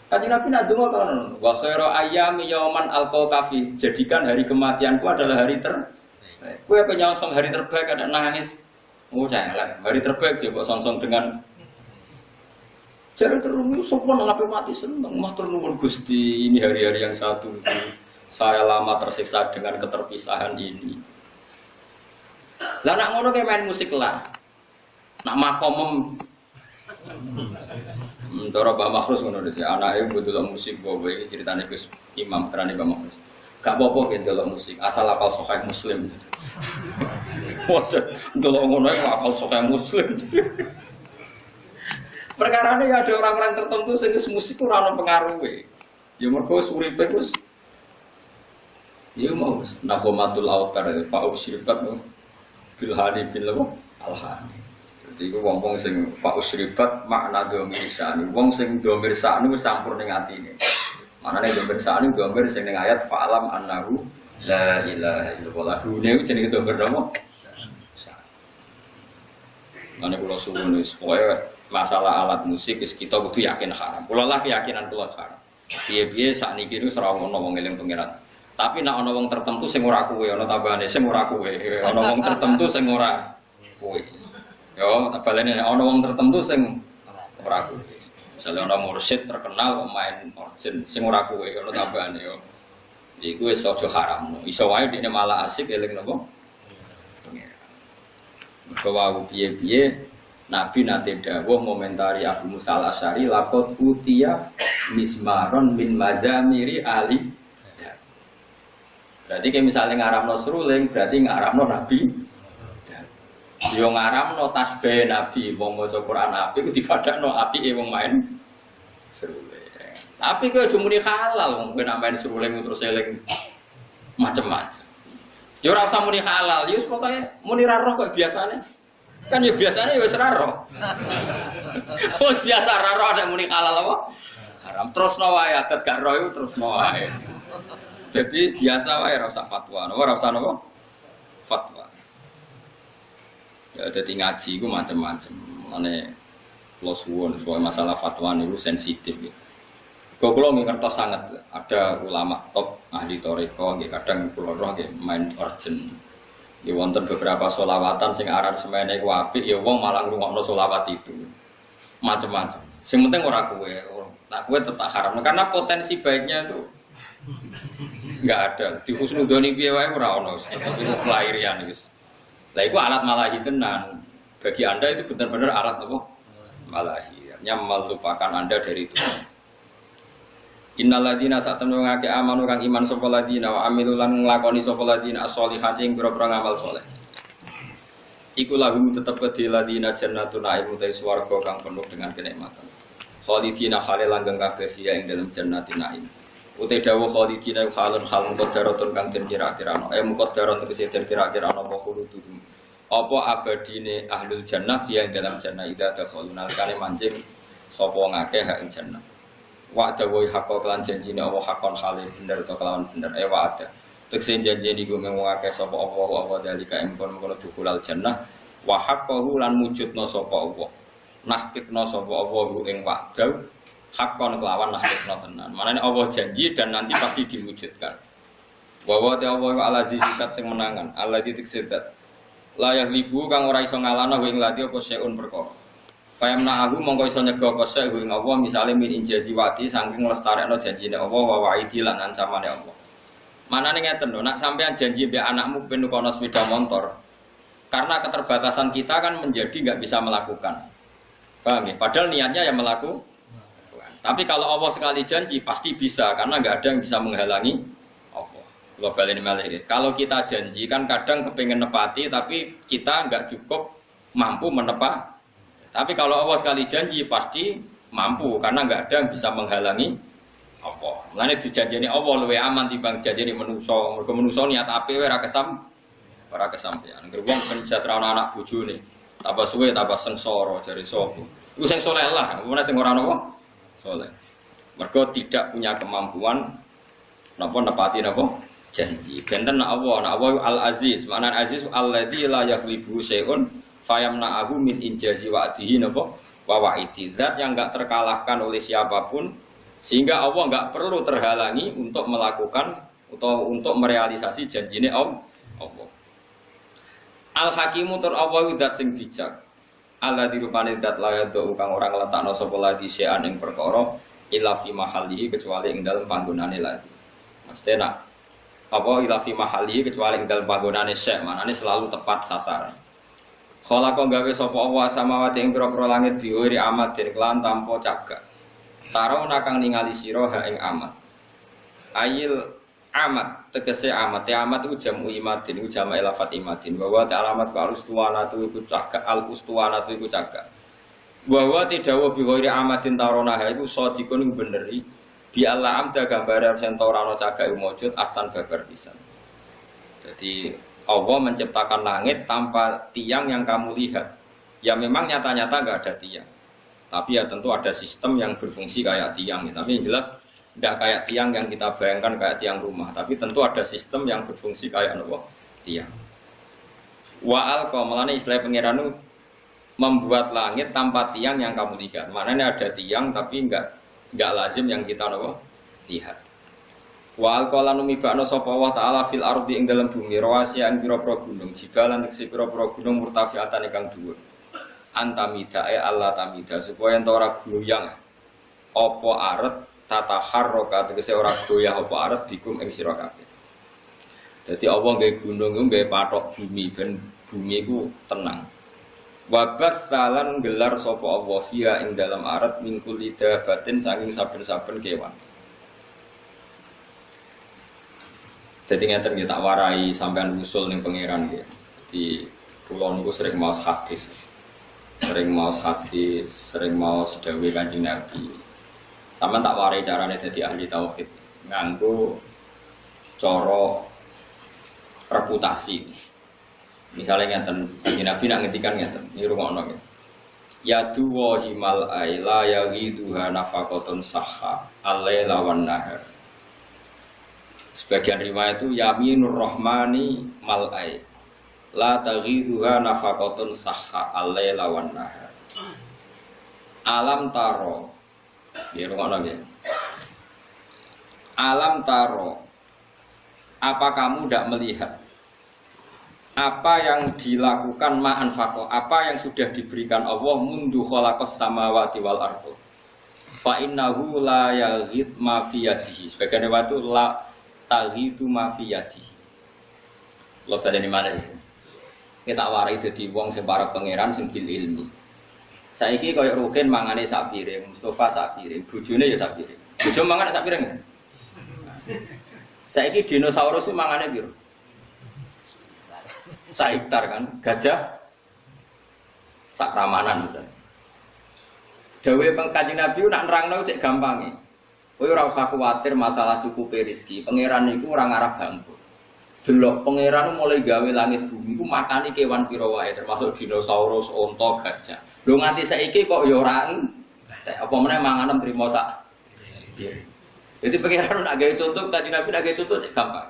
Kanjeng Nabi nak donga kan, wa khairu ayyami yauman alqafi. Jadikan hari kematianku adalah hari terbaik. Kowe apa nyongsong hari terbaik ada nangis. Oh celek, hari terbaik coba songsong dengan jare terus sapa nang ape mati seneng, matur nuwun Gusti, ini hari-hari yang satu itu. Saya lama tersiksa dengan keterpisahan ini. Lah nak ngono kayak main musik lah. Nak makomem cara Mbak Makhrus ngono dadi anake mbok musik bawa iki ceritane Gus Imam terane Mbak Makhrus. Gak apa-apa ki ndelok musik, asal apal Sahih Muslim. Waduh, ndelok ngono iku apal Sahih Muslim. Perkarane ya ada orang-orang tertentu sing musik ora ono pengaruhe. Ya mergo uripe Gus. Ya mau nahomatul autar fa usribat bil hadi bil al-hani. Jadi itu wong-wong sing fausribat makna domir sa'ani. Wong sing domir sa'ani wis campur ning atine. Manane domir sa'ani domir sing ning ayat fa'alam annahu la ilaha illallah. Dune jenenge domir napa? Mane kula suwun wis pokoke masalah alat musik wis kita kudu yakin haram. Kula lah keyakinan kula haram. Piye-piye sakniki niku ora ono wong eling pangeran. Tapi nek ana wong tertentu sing ora kuwe, ana tambahane sing ora kuwe. Ana wong tertentu sing ora kuwe. Yo, tak baleni ana wong tertentu sing ora kuwe. Misale ana mursyid terkenal kok main organ sing ora kuwe, ana tambahane yo. Iku wis aja haram. Iso wae dene malah asik eling napa? Pengira. Mergo wae piye-piye Nabi nate dawuh ngomentari Abu Musa al-Asy'ari laqad utiya mismaron min mazamiri ali. Berarti kayak misalnya ngaramno seruling, berarti ngaramno Nabi. Yo ngaramno tasbih Nabi, wong maca Quran api ku dibadakno apike wong main seruling. Tapi kowe aja muni halal wong kowe nak main seruling terus eling macem-macem. Yo ora usah muni halal, yo pokoke muni ra roh kok biasane. Kan ya biasane wis ra roh. Wong biasa ra roh ada muni halal apa? Haram terusno wae adat gak roh iku terusno wae. Jadi biasa wae ora usah fatwa, ora usah napa? Fatwa. Ya dadi ngaji iku macam-macam. Mane kula suwun soal masalah fatwa niku sensitif ya. Kula ngertos sangat ada ulama top ahli thariqah nggih kadang kula roh nggih main urgent. Ya wonten beberapa sholawatan sing aran semene iku apik ya wong malah ngrungokno sholawat itu. Macam-macam. Sing penting ora kowe. Nah kowe tetap haram karena potensi baiknya itu enggak ada. Di husnudoni piye wae ora ono. Tetep itu kelahirian wis. Lah iku alat malahi tenan. Bagi Anda itu benar-benar alat apa? Malahi. Artinya melupakan Anda dari Tuhan. Innal ladzina satamnu ngake amanu kang iman sapa ladzina wa amilu lan nglakoni sapa ladzina as-sholihati ing pira-pira ngamal saleh. Iku lahum tetep kedhe ladzina jannatun na'im utai swarga kang penuh dengan kenikmatan. Khalidina khale langgeng kabeh fiya ing dalem jannatin na'im. Utai dawuh khalidina khalun hal muqaddaratun kang den kira-kirano. Muqaddaratun tegese den kira-kirano apa khuludum. Apa abadine ahlul jannah fiya ing dalem jannah ida dakhaluna kane mancing sapa ngakeh hak ing jannah. Wa dawuh hakka kelan janjine Allah hakon hale bener to kelawan bener wa ada. Tekse janji niku mengake sapa apa dalika ing kono dukulal jannah wa haqqahu lan mujudna sapa Allah. Nahkikna sapa Allah ing wa'dau haqqan kelawan nahkikna tenan. Manane Allah janji dan nanti pasti diwujudkan. Wa wa ta Allah wa al-aziz sing menangan, alladzi tiksedat. La yaghlibu kang ora iso ngalahno ing lati apa seun perkara. Fayamna aku mongko iso nyega apa sek ing Allah misale min injazi wati saking lestarekno janjine Allah wa wa'idi lan ancamane Allah. Mana nih ngeten lho, nak sampean janji mbek anakmu ben kono sepeda motor. Karena keterbatasan kita kan menjadi nggak bisa melakukan. Paham ya? Padahal niatnya yang melakukan. Tapi kalau Allah sekali janji pasti bisa karena nggak ada yang bisa menghalangi Allah. Global ini malah. Kalau kita janji kan kadang kepengen nepati tapi kita nggak cukup mampu menepati. Tapi kalau Allah sekali janji pasti mampu karena nggak ada yang bisa menghalangi apa? Mulane dijanjeni Allah luwih aman timbang janjeni manusa. Mergo manusa niat ape ora kesampean. Ngger wong penjatran anak bojone. Tambah suwe tambah sengsara jare sapa. Iku sing saleh lah, mana sing ora napa? Saleh. Mergo tidak punya kemampuan napa nepati napa janji. Benten Allah Al-Aziz. Makna Aziz alladzi la yaghlibu syai'un fayamna'ahu min injazi wa'dihi napa wa wa'idi. Zat yang enggak terkalahkan oleh siapapun sehingga Allah enggak perlu terhalangi untuk melakukan atau untuk merealisasi janjine Allah. Al-Hakimu tur Allah zat sing bijak. Allah dirupane zat layak do kang ora ngletakno sapa lagi sean ing perkara illa fi mahallihi kecuali ing dalem panggonane lagi. Mesti nak apa illa fi mahallihi kecuali ing dalem panggonane syek, manane selalu tepat sasaran. Khalaqa gawe sapa Allah samawati ing pira-pira langit biwiri amat den kelan tanpa cagak. Taro nakang ningali sira ha ing amat. Ayil amat tegese amat. Ya amat iku jamu imadin, iku jamak lafat imadin. Bahwa ta alamat ka al-ustuwanatu iku cagak, al-ustuwanatu iku cagak. Bahwa tidakwa bi ghairi amatin tarona ha iku sadikun iku beneri. Bi Allah amda gambare sento ora ana cagak iku mujud astan babar pisan. Jadi Allah menciptakan langit tanpa tiang yang kamu lihat. Ya memang nyata-nyata enggak ada tiang. Tapi ya tentu ada sistem yang berfungsi kayak tiang. Tapi yang jelas tidak kayak tiang yang kita bayangkan kayak tiang rumah. Tapi tentu ada sistem yang berfungsi kayak apa? Tiang. Wa'al qamalane istilah pengiran membuat langit tanpa tiang yang kamu lihat. Maknanya ada tiang tapi enggak lazim yang kita lihat. Wa'al qalanu mibakno sapa wa ta'ala fil ardi ing dalam bumi rawasiya ing pira-pira gunung, jibalan ing pira-pira gunung murtafiatan ingkang dhuwur. Antamida Allah tamida supaya ento ora goyang apa aret tata harroka tegese ora goyah apa aret bikum ing sira kabeh. Dadi Allah nggawe gunung iku nggawe patok bumi ben bumi iku tenang. Wabas salan gelar sapa Allah fiha ing dalam aret mingkul lidabatin saking saben-saben kewan. Dadi ngeten nggih tak warai sampean usul ning pangeran nggih. Di kula niku sering maos hadis. Sering mau sedawi Kanjeng Nabi. Sama tak warai carane dadi ahli tauhid nganggo cara reputasi. Misalnya ngeten, Kanjeng Nabi nak ngendikan ngeten, iki rungokno nggih. Ya duwa himal aila yaghiduha nafaqatun sahha al-laila wan nahar. Sebagian riwayat itu yaminur rahmani mal'ai la taghiduha nafaqatun sahha al-laila wan nahar. Alam taro. Ya rungokno nggih. Alam taro. Apa kamu tidak melihat apa yang dilakukan ma'an faqo, apa yang sudah diberikan Allah mundu khalaqas samawati wal ardh. Fa innahu la yaghid ma fi yadihi. Sebagian waktu la taghidu ma fi yadihi. Lho baleni malih. Kita warai dadi wong sing para pangeran sing bil ilmi. Saiki kaya Rukin mangane sak piring, Mustafa sak piring, bojone ya sak piring. Bojo mangan sak piring. Saiki dinosaurus itu mangane piro? Sak hektar kan, gajah sak ramanan misalnya. Dawe Kanjeng Nabi nak nerangno cek gampange. Kowe ora usah kuwatir masalah cukupe rezeki. Pangeran niku ora ngarah bangkrut. Delok pangeran mulai gawe langit bumi iku makani kewan pira wae termasuk dinosaurus, onta, gajah. Lho nganti saiki kok ya ora apa meneh manganem trimo sak. Jadi pangeran nak gawe contoh Kanjeng Nabi nak gawe contoh cek gampang.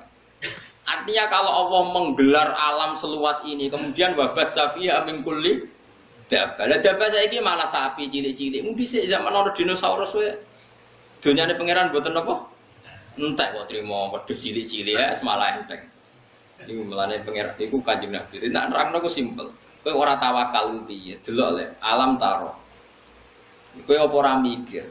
Artinya kalau Allah menggelar alam seluas ini kemudian wabas safiya min kulli dabbah. Lah dabbah saiki malah sapi cilik-cilik. Mung dhisik zaman ana dinosaurus wae. Donyane pangeran mboten apa? Entek kok trimo wedhus cilik-cilik ya semalah enteng. Iku melane pangeran iku Kanjeng Nabi. Nek nerangno ku simpel. Kowe ora tawakal piye? Delok le alam taro. Kowe apa ora mikir?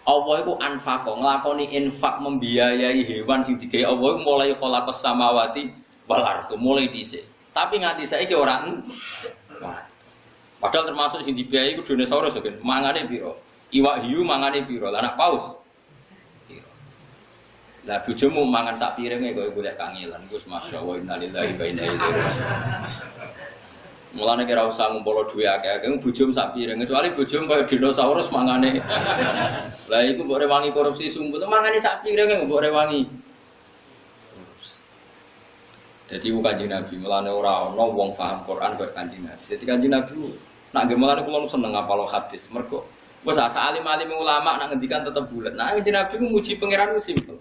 Allah iku anfaqo nglakoni infak membiayai hewan sing digawe Allah iku mulai khalaqas samawati wal ardh mulai dhisik. Tapi nganti saiki ora padahal termasuk sing dibiayai iku dinosaurus kan. Mangane piro? Iwak hiu mangane piro? Lah anak paus. Lah bojomu mangan sak piringe kok golek kangelan. Gus masyaallah innalillahi wa inna ilaihi raji'un. Mulane kira usah ngumpul duwe akeh-akeh bojomu sak piring kecuali bojomu kaya dinosaurus mangane. Lah iku mbok rewangi korupsi sumput mangane sak piring mbok rewangi. Dadi ku Kanjeng Nabi mulane ora ana wong paham Quran kaya Kanjeng Nabi. Dadi Kanjeng Nabi nak nggih mulane kula seneng ngapal hadis mergo wis alim-alim ulama nak ngendikan tetep bulet. Nah Kanjeng Nabi ku muji pangeran ku simpel.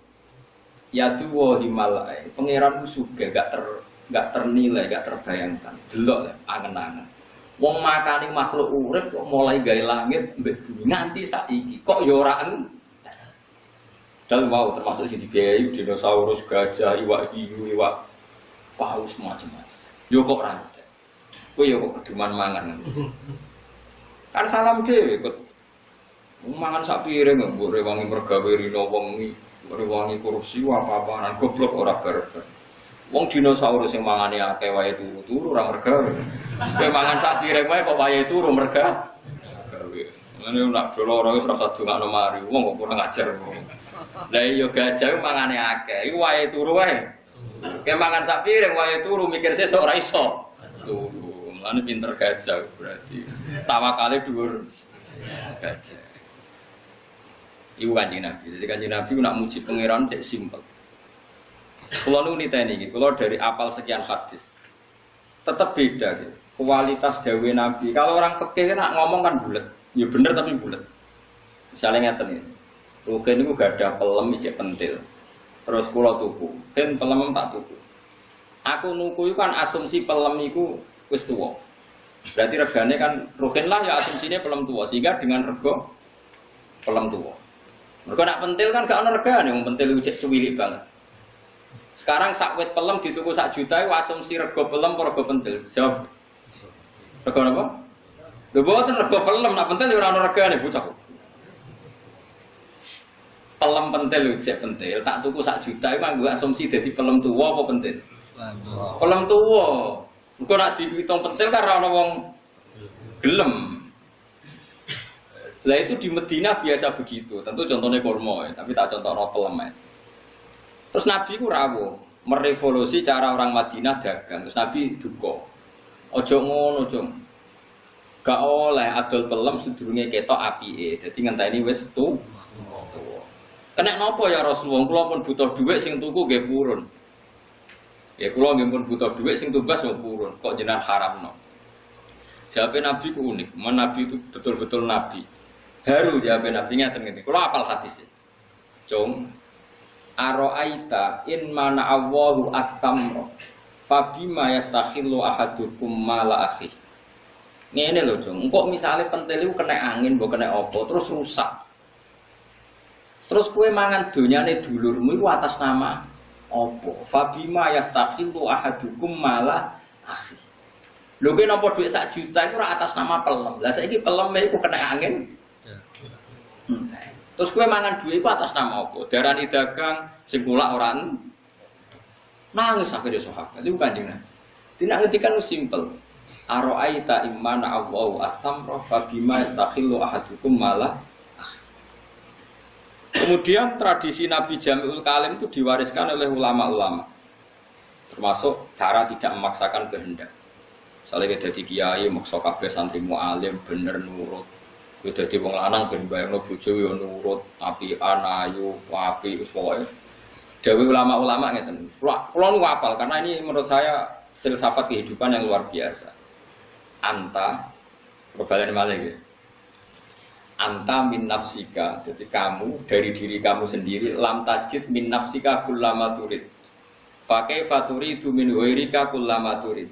Ya duwa himalai. Pangeran ku sugih gak ternilai, gak terbayangkan. Delok angen-angen. Wong makani makhluk urip kok mulai gawe langit mbek bumi nganti saiki. Kok ya ora entek. Dal mau termasuk sing dibiayai dinosaurus, gajah, iwak hiu, iwak paus macam-macam. Yo kok ora entek. Kowe yo kok keduman mangan. Kan salam dhewe kok mangan sak piring mbok rewangi mergawe rino wong iki, rewangi korupsi apa-apaan goblok ora barbar. Wong dinosaurus sing mangane akeh wae turu-turu ora merga. Kowe mangan sak piring wae kok wae turu merga. Gawe. Ngene nak doloro wis ora usah dongakno mari. Wong kok kurang ajar. Lah iya gajah mangane akeh. Iku wae turu wae. Kowe mangan sak piring wae turu mikir sesuk ora iso. Turu. Mulane pinter gajah berarti. Tawakale dhuwur gajah. Iku Kanjeng Nabi. Jadi Kanjeng Nabi nak muji pangeran cek simpel. Kalau nu niteni iki, kalau dari apal sekian hadis, tetap beda gitu. Kualitas dawe Nabi. Kalau orang fikih nak ngomong kan bulat, ya bener tapi bulat. Misalnya ngeten ini, Rugen itu gak ada pelem ijek pentil, terus kulo tuku, dan pelem tak tuku. Aku nuku itu kan asumsi pelem itu wis tuwa. Berarti regane kan Rugen lah ya asumsinya pelem tuwa, sehingga dengan rego pelem tuwa. Mereka nak pentil kan gak ada regane, yang pentil itu cilik banget. Sekarang sak wit pelem dituku sak juta itu asumsi rego pelem apa rego pentil? Jawab. Rego apa? Lho mboten rego pelem, nak pentil ya ora ono regane bocah. Pelem pentil cek pentil, tak tuku sak juta itu nganggo asumsi dadi pelem tuwa apa pentil? Pelem tuwa. Engko nak dihitung pentil kan ora ono wong gelem. Lah itu di Madinah biasa begitu. Tentu contohnya kurma ya, tapi tak contohno pelem ya. Terus Nabi ku rawuh merevolusi cara orang Madinah dagang. Terus Nabi duka. Ojo ngono, ojo. Gak oleh adol pelem sedurunge ketok apike. Dadi ngenteni wis tuwa. Kena napa ya Rasulullah? Kula pun butuh dhuwit sing tuku nggih purun. Ya kula nggih pun butuh dhuwit sing tumbas yo purun. Kok jenengan haramno? Jawabe Nabi ku unik. Nabi itu betul-betul Nabi. Haru jawabe Nabi ngaten ngene. Kula hafal hadise. Cung Aro'aita in mana Allahu as-samra fabima yastakhillu ahadukum mala akhi. Ngene lho, Jong. Engko misale pentil iku kena angin, mbok kena apa, terus rusak. Terus kowe mangan donyane dulurmu iku atas nama apa? Fabima yastakhillu ahadukum mala akhi. Lho kowe nampa dhuwit 1 juta iku ora atas nama pelem. Lah saiki pelem iku kena angin. Terus kowe mangan duit iku atas nama apa? Darani dagang sing kulak ora nangis akhire sahabat. Iku Kanjeng Nabi. Tidak ngendikan simpel. Aro'aita imana Allahu as-samra fa bima yastakhillu ahadukum mala. Kemudian tradisi Nabi Jami'ul Kalim itu diwariskan oleh ulama-ulama. Termasuk cara tidak memaksakan kehendak. Misalnya kita jadi kiai, maksa kabeh santri mu'alim, bener nurut. Kita jadi wong lanang, ben bayangno bojo yo nurut, apian, ayu, api, uswoe. Dewi ulama-ulama ngeten. Kulo nu hafal karena ini menurut saya filsafat kehidupan yang luar biasa. Anta, perbalian malah gitu. Anta min nafsika, jadi kamu dari diri kamu sendiri lam tajid min nafsika kullama turid. Fakai faturi itu min wairika kullama turid.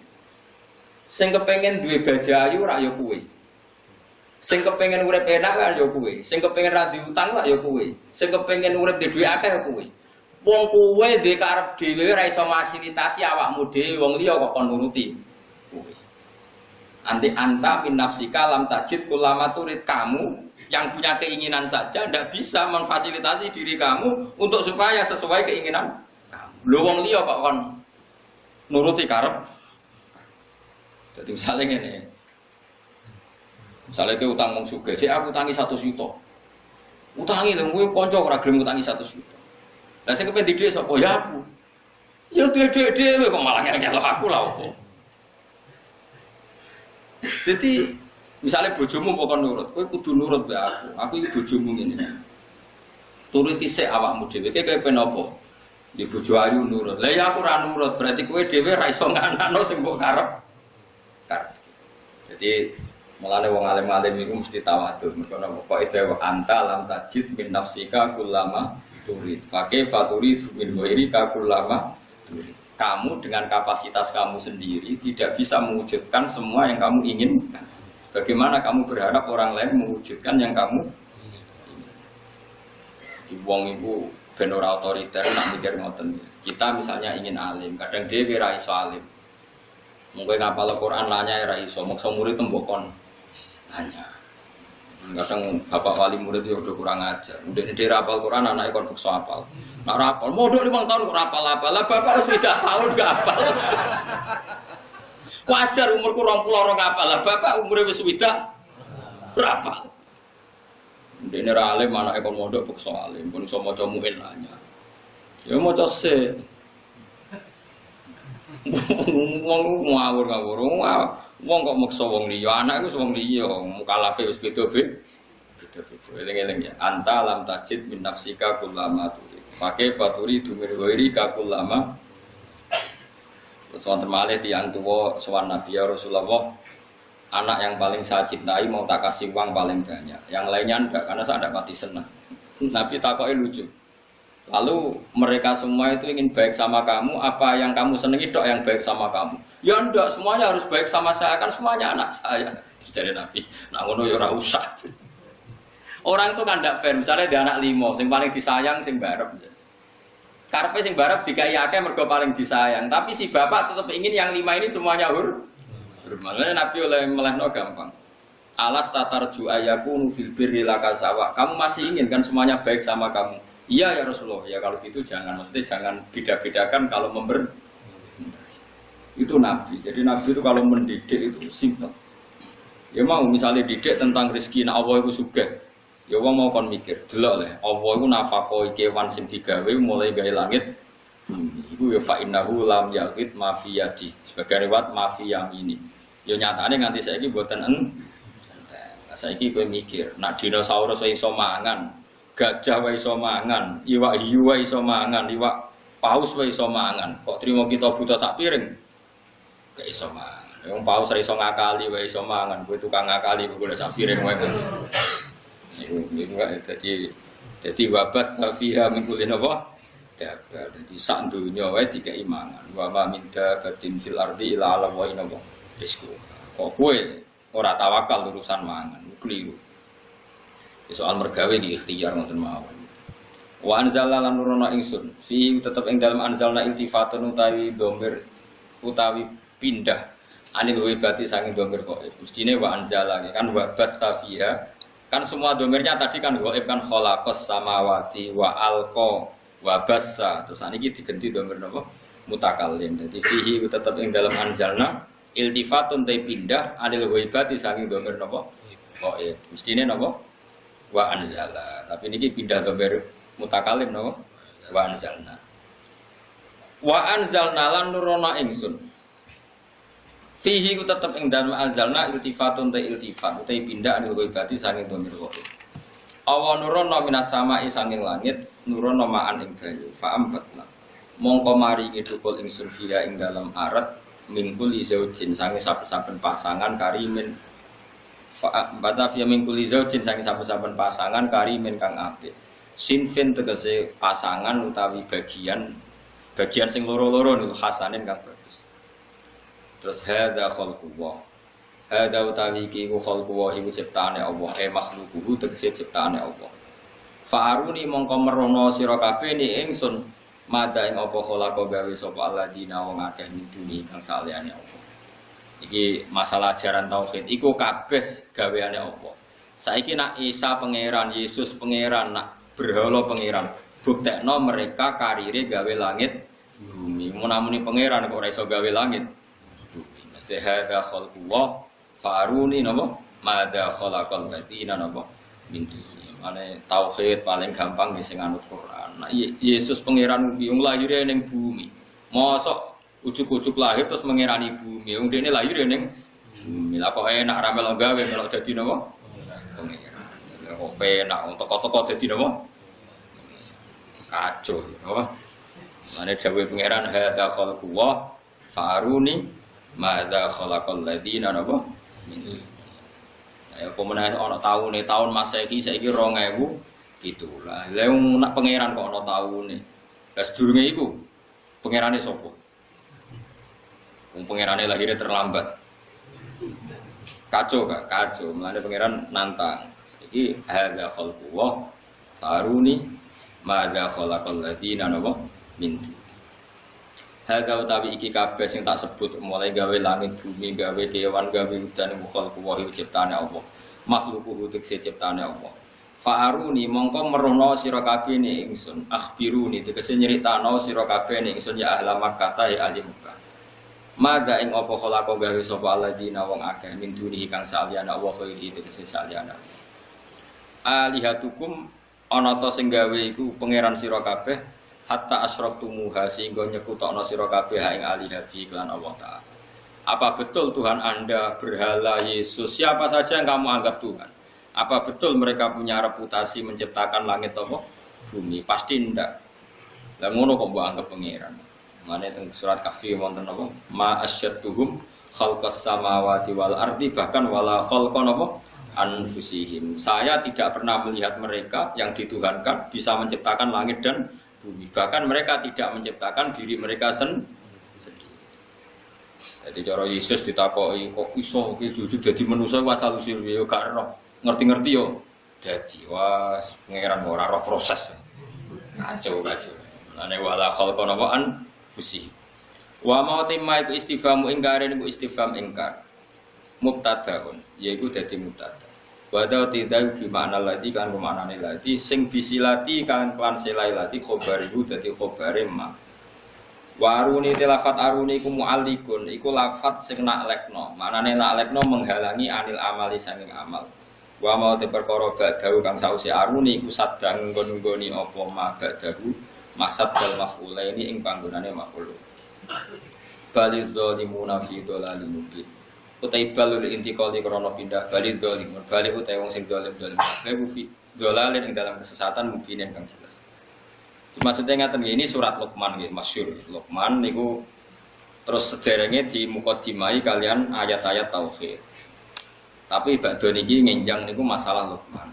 Sing kepengen duwe bajayu rak yo kuwe. Sing kepengen urip enak kan yo kuwe. Sing kepengen ra diutang lak yo kuwe. Sing kepengen urip di duwe akeh yo kuwe. Wong kuwe duwe karep dhewe ra iso fasilitasi awakmu dhewe wong liya kok kon nuruti. Kuwe. Anti anta min nafsika lam tajid kullama turid, kamu yang punya keinginan saja tidak bisa memfasilitasi diri kamu untuk supaya sesuai keinginan kamu. Lho wong liya kok kon nuruti karep. Jadi misalnya ngene. Misalnya ke utang wong sugih, sik aku utangi 100 juta. Utangi lho kowe kanca ora gelem utangi 100 juta. Lah sing kepen dithik sapa ya aku. Ya dhuwit dhewe kok malah ngel aku lha opo. Jadi misalnya bojomu pokok nurut, kowe kudu nurut mbek aku. Aku iki bojomu ngene. Turuti sik awakmu dhewe. Kowe kepen apa? Di bojo ayu nurut. Lah ya aku ora nurut, berarti kowe dhewe ra iso nganakno sing mbok karep. Jadi mulane wong alim-alim iku mesti tawadhu. Mergo kok itu anta lam tajid min nafsika kullama turid. Fake faturi min ghairika kullama turid. Kamu dengan kapasitas kamu sendiri tidak bisa mewujudkan semua yang kamu inginkan. Bagaimana kamu berharap orang lain mewujudkan yang kamu inginkan? Di wong iku ben ora otoriter nak mikir ngoten. Kita misalnya ingin alim, kadang dhewe ra iso alim. Mungkin ngapal Al-Quran nanya ya iso, maksa murid tembokon nanya. Kadang bapak wali murid itu udah kurang ajar. Udah di rapal Quran anaknya kon bukso apal. Nak rapal, modal 5 tahun kok rapal-apal. Lah bapak harus 3 tahun gak apal. Wajar umurku 20 apal. Lah bapak umurnya wis widak berapa? Dene ra alim anake kon mondok bukso alim, pun iso maca muin nanya. Ya maca se. Wong ngawur-ngawur. Wong kok maksa wong liya, anak iku wong liya, mukalafe wis beda-beda. Beda-beda. Eling-eling ya. Anta lam tajid min nafsika kullama turid. Pakai faturi dumir ghairi ka kullama. Terus wonten malih tiyang tuwa sowan Nabi ya Rasulullah, anak yang paling saya cintai mau tak kasih uang paling banyak. Yang lainnya enggak, karena saya enggak mati senang. Nabi takoke lucu. Lalu mereka semua itu ingin baik sama kamu, apa yang kamu senangi dok yang baik sama kamu? Ya enggak, semuanya harus baik sama saya, kan semuanya anak saya. Jadi Nabi, nak ngono ya ora usah. Orang itu kan ndak fair, misalnya dia anak 5, sing paling disayang sing barep. Karepe sing barep dikai akeh mergo paling disayang, tapi si bapak tetap ingin yang 5 ini semuanya hormat. Nabi oleh melehno gampang. Alas tatarju ayakunu fil birri lakasawa. Kamu masih ingin kan semuanya baik sama kamu? Iya ya Rasulullah, ya kalau gitu jangan, maksudnya jangan beda-bedakan kalau memberi. Itu Nabi, jadi Nabi itu kalau mendidik itu simpel. Ya mau misalnya didik tentang rezeki, nah Allah itu sugih. Ya wong mau kon mikir, delok le, Allah itu nafakoi kewan sing digawe mulai gawe langit bumi. Iku ya fa innahu lam yaqit mafiyati. Sebagai riwayat mafiyam ini. Ya nyatane nganti saiki mboten entek. Saiki kowe mikir, nak dinosaurus iso mangan. Gajah wae iso mangan, iwak hiu wae iso mangan, iwak paus wae iso mangan. Kok trimo kita buta sak piring? Gak iso mangan. Wong paus ra iso ngakali wae iso mangan. Kowe tukang ngakali kok golek sak piring wae. Iku dadi wabat fiha min kulli napa? Dadi sak donya wae dikai mangan. Wa ma min dabatin fil ardi illa 'ala wa inna rizqu. Kok kowe ora tawakal urusan mangan, keliru. Soal mergawe di ikhtiar ngoten mawon. Wa anzalna lan nurono ingsun fi tetep ing dalem anzalna iltifatun utawi dhamir utawi pindah anil wibati saking dhamir kok. Mestine wa anzala kan wa battafiha kan semua dhamirnya tadi kan ghaib kan khalaqas samawati wa alqa wa bassa. Terus saniki diganti dhamir napa mutakallim. Dadi fihi tetep ing dalem anzalna iltifatun ta pindah anil wibati saking dhamir napa kok. Mestine napa wa anzala, tapi niki pindah dhamir mutakalim no wa anzalna lan nurono ingsun fihi ku tetep ing dalem anzalna iltifatun ta iltifat utai pindah anu ibati saking domir wae awa nurono minas sama'i saking langit nurono ma'an ing banyu fa ambatna mongko mari ngidukul ingsun fiha ing dalem arat mingkul izaujin sange saben-saben pasangan karimin bata fiya mingkul izaujin sange saben-saben pasangan karimin kang apik sinfin tegese pasangan utawi bagian sing loro-loro niku hasanin kang bagus terus hadza khalqullah hadza utawi iki ku khalqullah iku ciptaane Allah makhluquhu tegese ciptaane Allah fa'aruni mongko merono sira kabeh ni ingsun mada ing apa khalaqa gawe sapa alladzina wong akeh miduni kang saliyane apa. Iki masalah ajaran tauhid iku kabeh gaweane apa. Saiki nak Isa pangeran, Yesus pangeran, nak berhala pangeran, buktekno mereka karire gawe langit bumi. Munamuni pangeran kok ora iso gawe langit bumi. Mesti hadza khalqullah faruni napa mada khalaqal ladzina napa miduni. Mane tauhid paling gampang sing anut Quran. Nah, Yesus pangeran wong lahir ning bumi. Mosok ujuk-ujuk lahir terus mengerani bumi. Wong dene lahir ning bumi. Lah kok enak ra melok gawe melok dadi napa? Pangeran. Kok penak toko-toko dadi napa? Kacau, apa? Mane dawuh pangeran hadza khalqullah faruni madza khalaqal ladzina napa? Ya pemenang ana tahun Masehi saiki 2000 gitulah. Lah nak pangeran kok ana taune. Lah sedurunge iku pangerane sapa? Wong pangerane lahirnya terlambat. Kacau gak? Kacau. Mulane pangeran nantang. Saiki hadza khalqullah faruni madza khalaqal ladzina napa min. Hadza utawi iki kabeh sing tak sebut mulai gawe langit bumi, gawe kewan, gawe udan khalqullah ciptane Allah. Makhluquhu tekse ciptane Allah. Fa'aruni mongko merono sira kabeh ning ingsun. Akhbiruni tegese nyritano sira kabeh ning ingsun ya ahla Makkah ya ahli Makkah. Mada ing apa khalaqa gawe sapa alladzina wong akeh min dunihi kang saliyane Allah khairi tegese saliyane. Alihatukum ana ta sing gawe iku pangeran sira kabeh hatta asyraqtumuha sehingga nyekutokno sira kabeh ing alihabi lan Allah taala. Apa betul Tuhan Anda berhala Yesus siapa saja yang kamu anggap Tuhan? Apa betul mereka punya reputasi menciptakan langit apa bumi? Pasti ndak. Lah ngono kok mbok anggap pangeran. Mane teng surat Kahfi wonten apa? Ma asyadduhum khalqas samawati wal ardi bahkan wala khalqan apa anfusihim. Saya tidak pernah melihat mereka yang dituhankan bisa menciptakan langit dan bumi. Bahkan mereka tidak menciptakan diri mereka sendiri. Jadi cara Yesus ditakoki kok iso iki jujur dadi manusa wasal usil yo gak ero. Ngerti-ngerti yo dadi was pangeran ora roh proses. Kacau. Lane wala khalqan wa an fusi. Wa ma timma iku istifhamu ingkar niku istifham ingkar. Mubtadaun yaiku dadi mubtada. Wa ta tidak bi makna lati kan maknane lati sing bisilati kan kelan selailati khabarihu dadi khabare ma. Waruni tilafat aruni iku mu'allikun iku lafat sing naklekno. Maknane naklekno menghalangi anil amali saking amal. Wa mau te perkara ba'dahu kang sause aruni iku sadang nggon-nggoni apa ma ba'dahu masad dal maf'ulaini ing panggonane maf'ul. Balidz zalimuna fi dhalalin mubin. Utai balul intiqali krana pindah balidz zalimun. Balik utai wong sing zalim-zalim kabeh fi dhalalin ing dalam kesesatan mubin kang jelas. Maksudnya ngaten ini surat Luqman nggih masyhur. Luqman niku terus sederenge di mukadimai kalian ayat-ayat tauhid. Tapi badhe niki ngenjang niku masalah Luqman.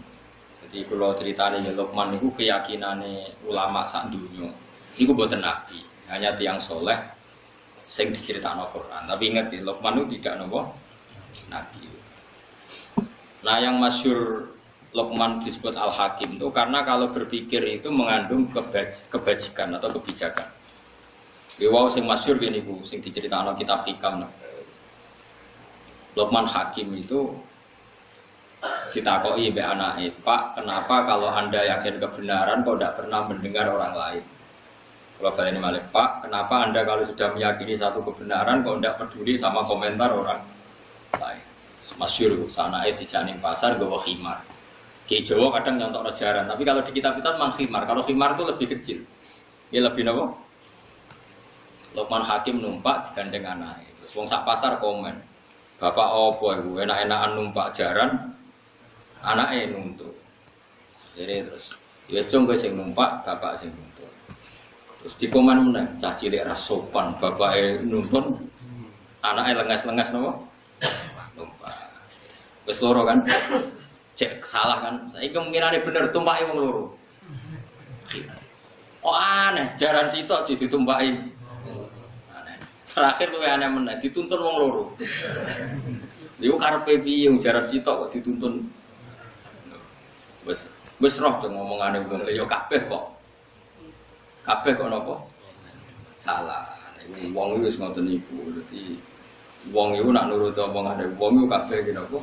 Jadi kula critane Luqman niku keyakinane ulama sak donya. Niku boten nabi, hanya tiyang soleh sing diceritakno Quran. Tapi ingat Luqman itu tidak napa nabi. Nah yang masyhur Luqman disebut Al-Hakim itu karena kalau berpikir itu mengandung kebajikan atau kebijakan. Wow sing masyhur gini bu, sing diceritakan kitab Hikam. Luqman Hakim itu ditakoi be anake, Pak, kenapa kalau Anda yakin kebenaran kok tidak pernah mendengar orang lain? Kalau baleni malih, Pak, kenapa Anda kalau sudah meyakini satu kebenaran kok tidak peduli sama komentar orang lain? Masyhur sanake dijaning pasar gawa khimar. Ki Jawa kadang nyontok jaran, tapi kalau di kitab-kitab memang khimar. Kalau khimar itu lebih kecil. Ya lebih nopo? Lukman Hakim numpak digandeng anak. Terus wong sak pasar komen. Bapak opo iku enak-enakan numpak jaran, anake nuntut. Jadi terus ya cung kowe sing numpak, bapak sing nuntut. Terus dikomen meneh, cah cilik ra sopan, bapake nuntun, anake lengas-lengas napa? Numpak. Wis loro kan? Cek salah kan? Saiki kemungkinane bener tumpake wong loro. Oh aneh, jaran sitok ditumpaki. Aneh. Terakhir luwih aneh meneh, dituntun wong loro. Yo karepe piye jaran sitok kok dituntun. Wis roh to ngomongane wong ya kabeh kok. Kabeh kok napa? Salah. Iku wong iki wis ngoten niku. Dadi wong iku nak nurut omongane wong iku kabeh iki napa?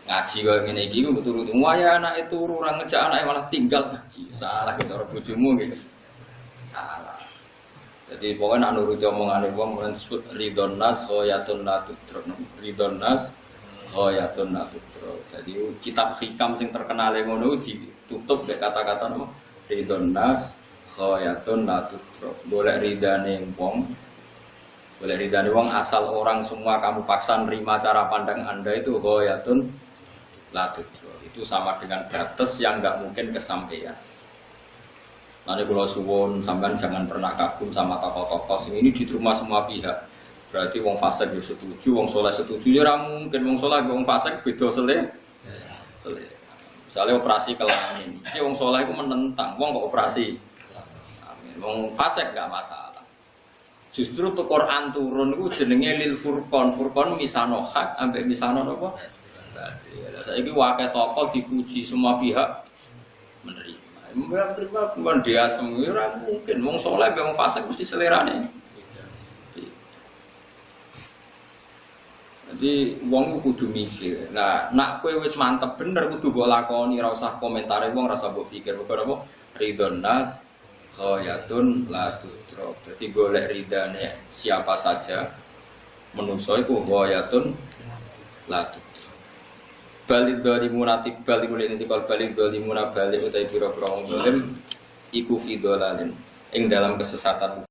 Ngaji kaya ngene iki ku turu waya anake turu ora ngejak anake malah tinggal ngaji. Salah ki cara bojomu iki. Salah. Jadi pokoknya nak nuruti omongane wong men disebut ridon nas khoyatun natudro. Ridon nas khoyatun natudro. Jadi kitab hikam sing terkenal ngono ditutup mek kata-kata no ridon nas khoyatun natudro. Golek ridane wong. Golek ridane wong asal orang semua kamu paksa nerima cara pandang Anda itu khoyatun natudro. Itu sama dengan batas yang enggak mungkin kesampaian. Nanti kalau suwon sampean jangan pernah kagum sama tokoh-tokoh ini di rumah semua pihak. Berarti wong fasik yo setuju, wong saleh setuju ya ora mungkin wong saleh wong fasik beda seleh. Misalnya operasi kelamin, iki wong saleh iku menentang, wong kok operasi. Amin. Wong fasik enggak masalah. Justru tuh Quran turun iku jenenge lil furqan. Furqan misano hak ambek misano napa? Berarti saiki wae tokoh dipuji semua pihak menerima. Mbak terima bukan dia semua mungkin wong soleh wong fasik mesti selerane. Jadi wong kudu mikir. Nah, nak kowe wis mantep bener kudu mbok lakoni, ora usah komentare wong, ora usah mbok pikir. Pokoke apa? Ridon nas khoyatun la tudro. Jadi golek ridane siapa saja menungso iku khoyatun la tudro. Balik dari munatib balik mulai nanti kalau balik dari munabalik utai pura-pura wong dolim iku fidolalin ing dalam kesesatan.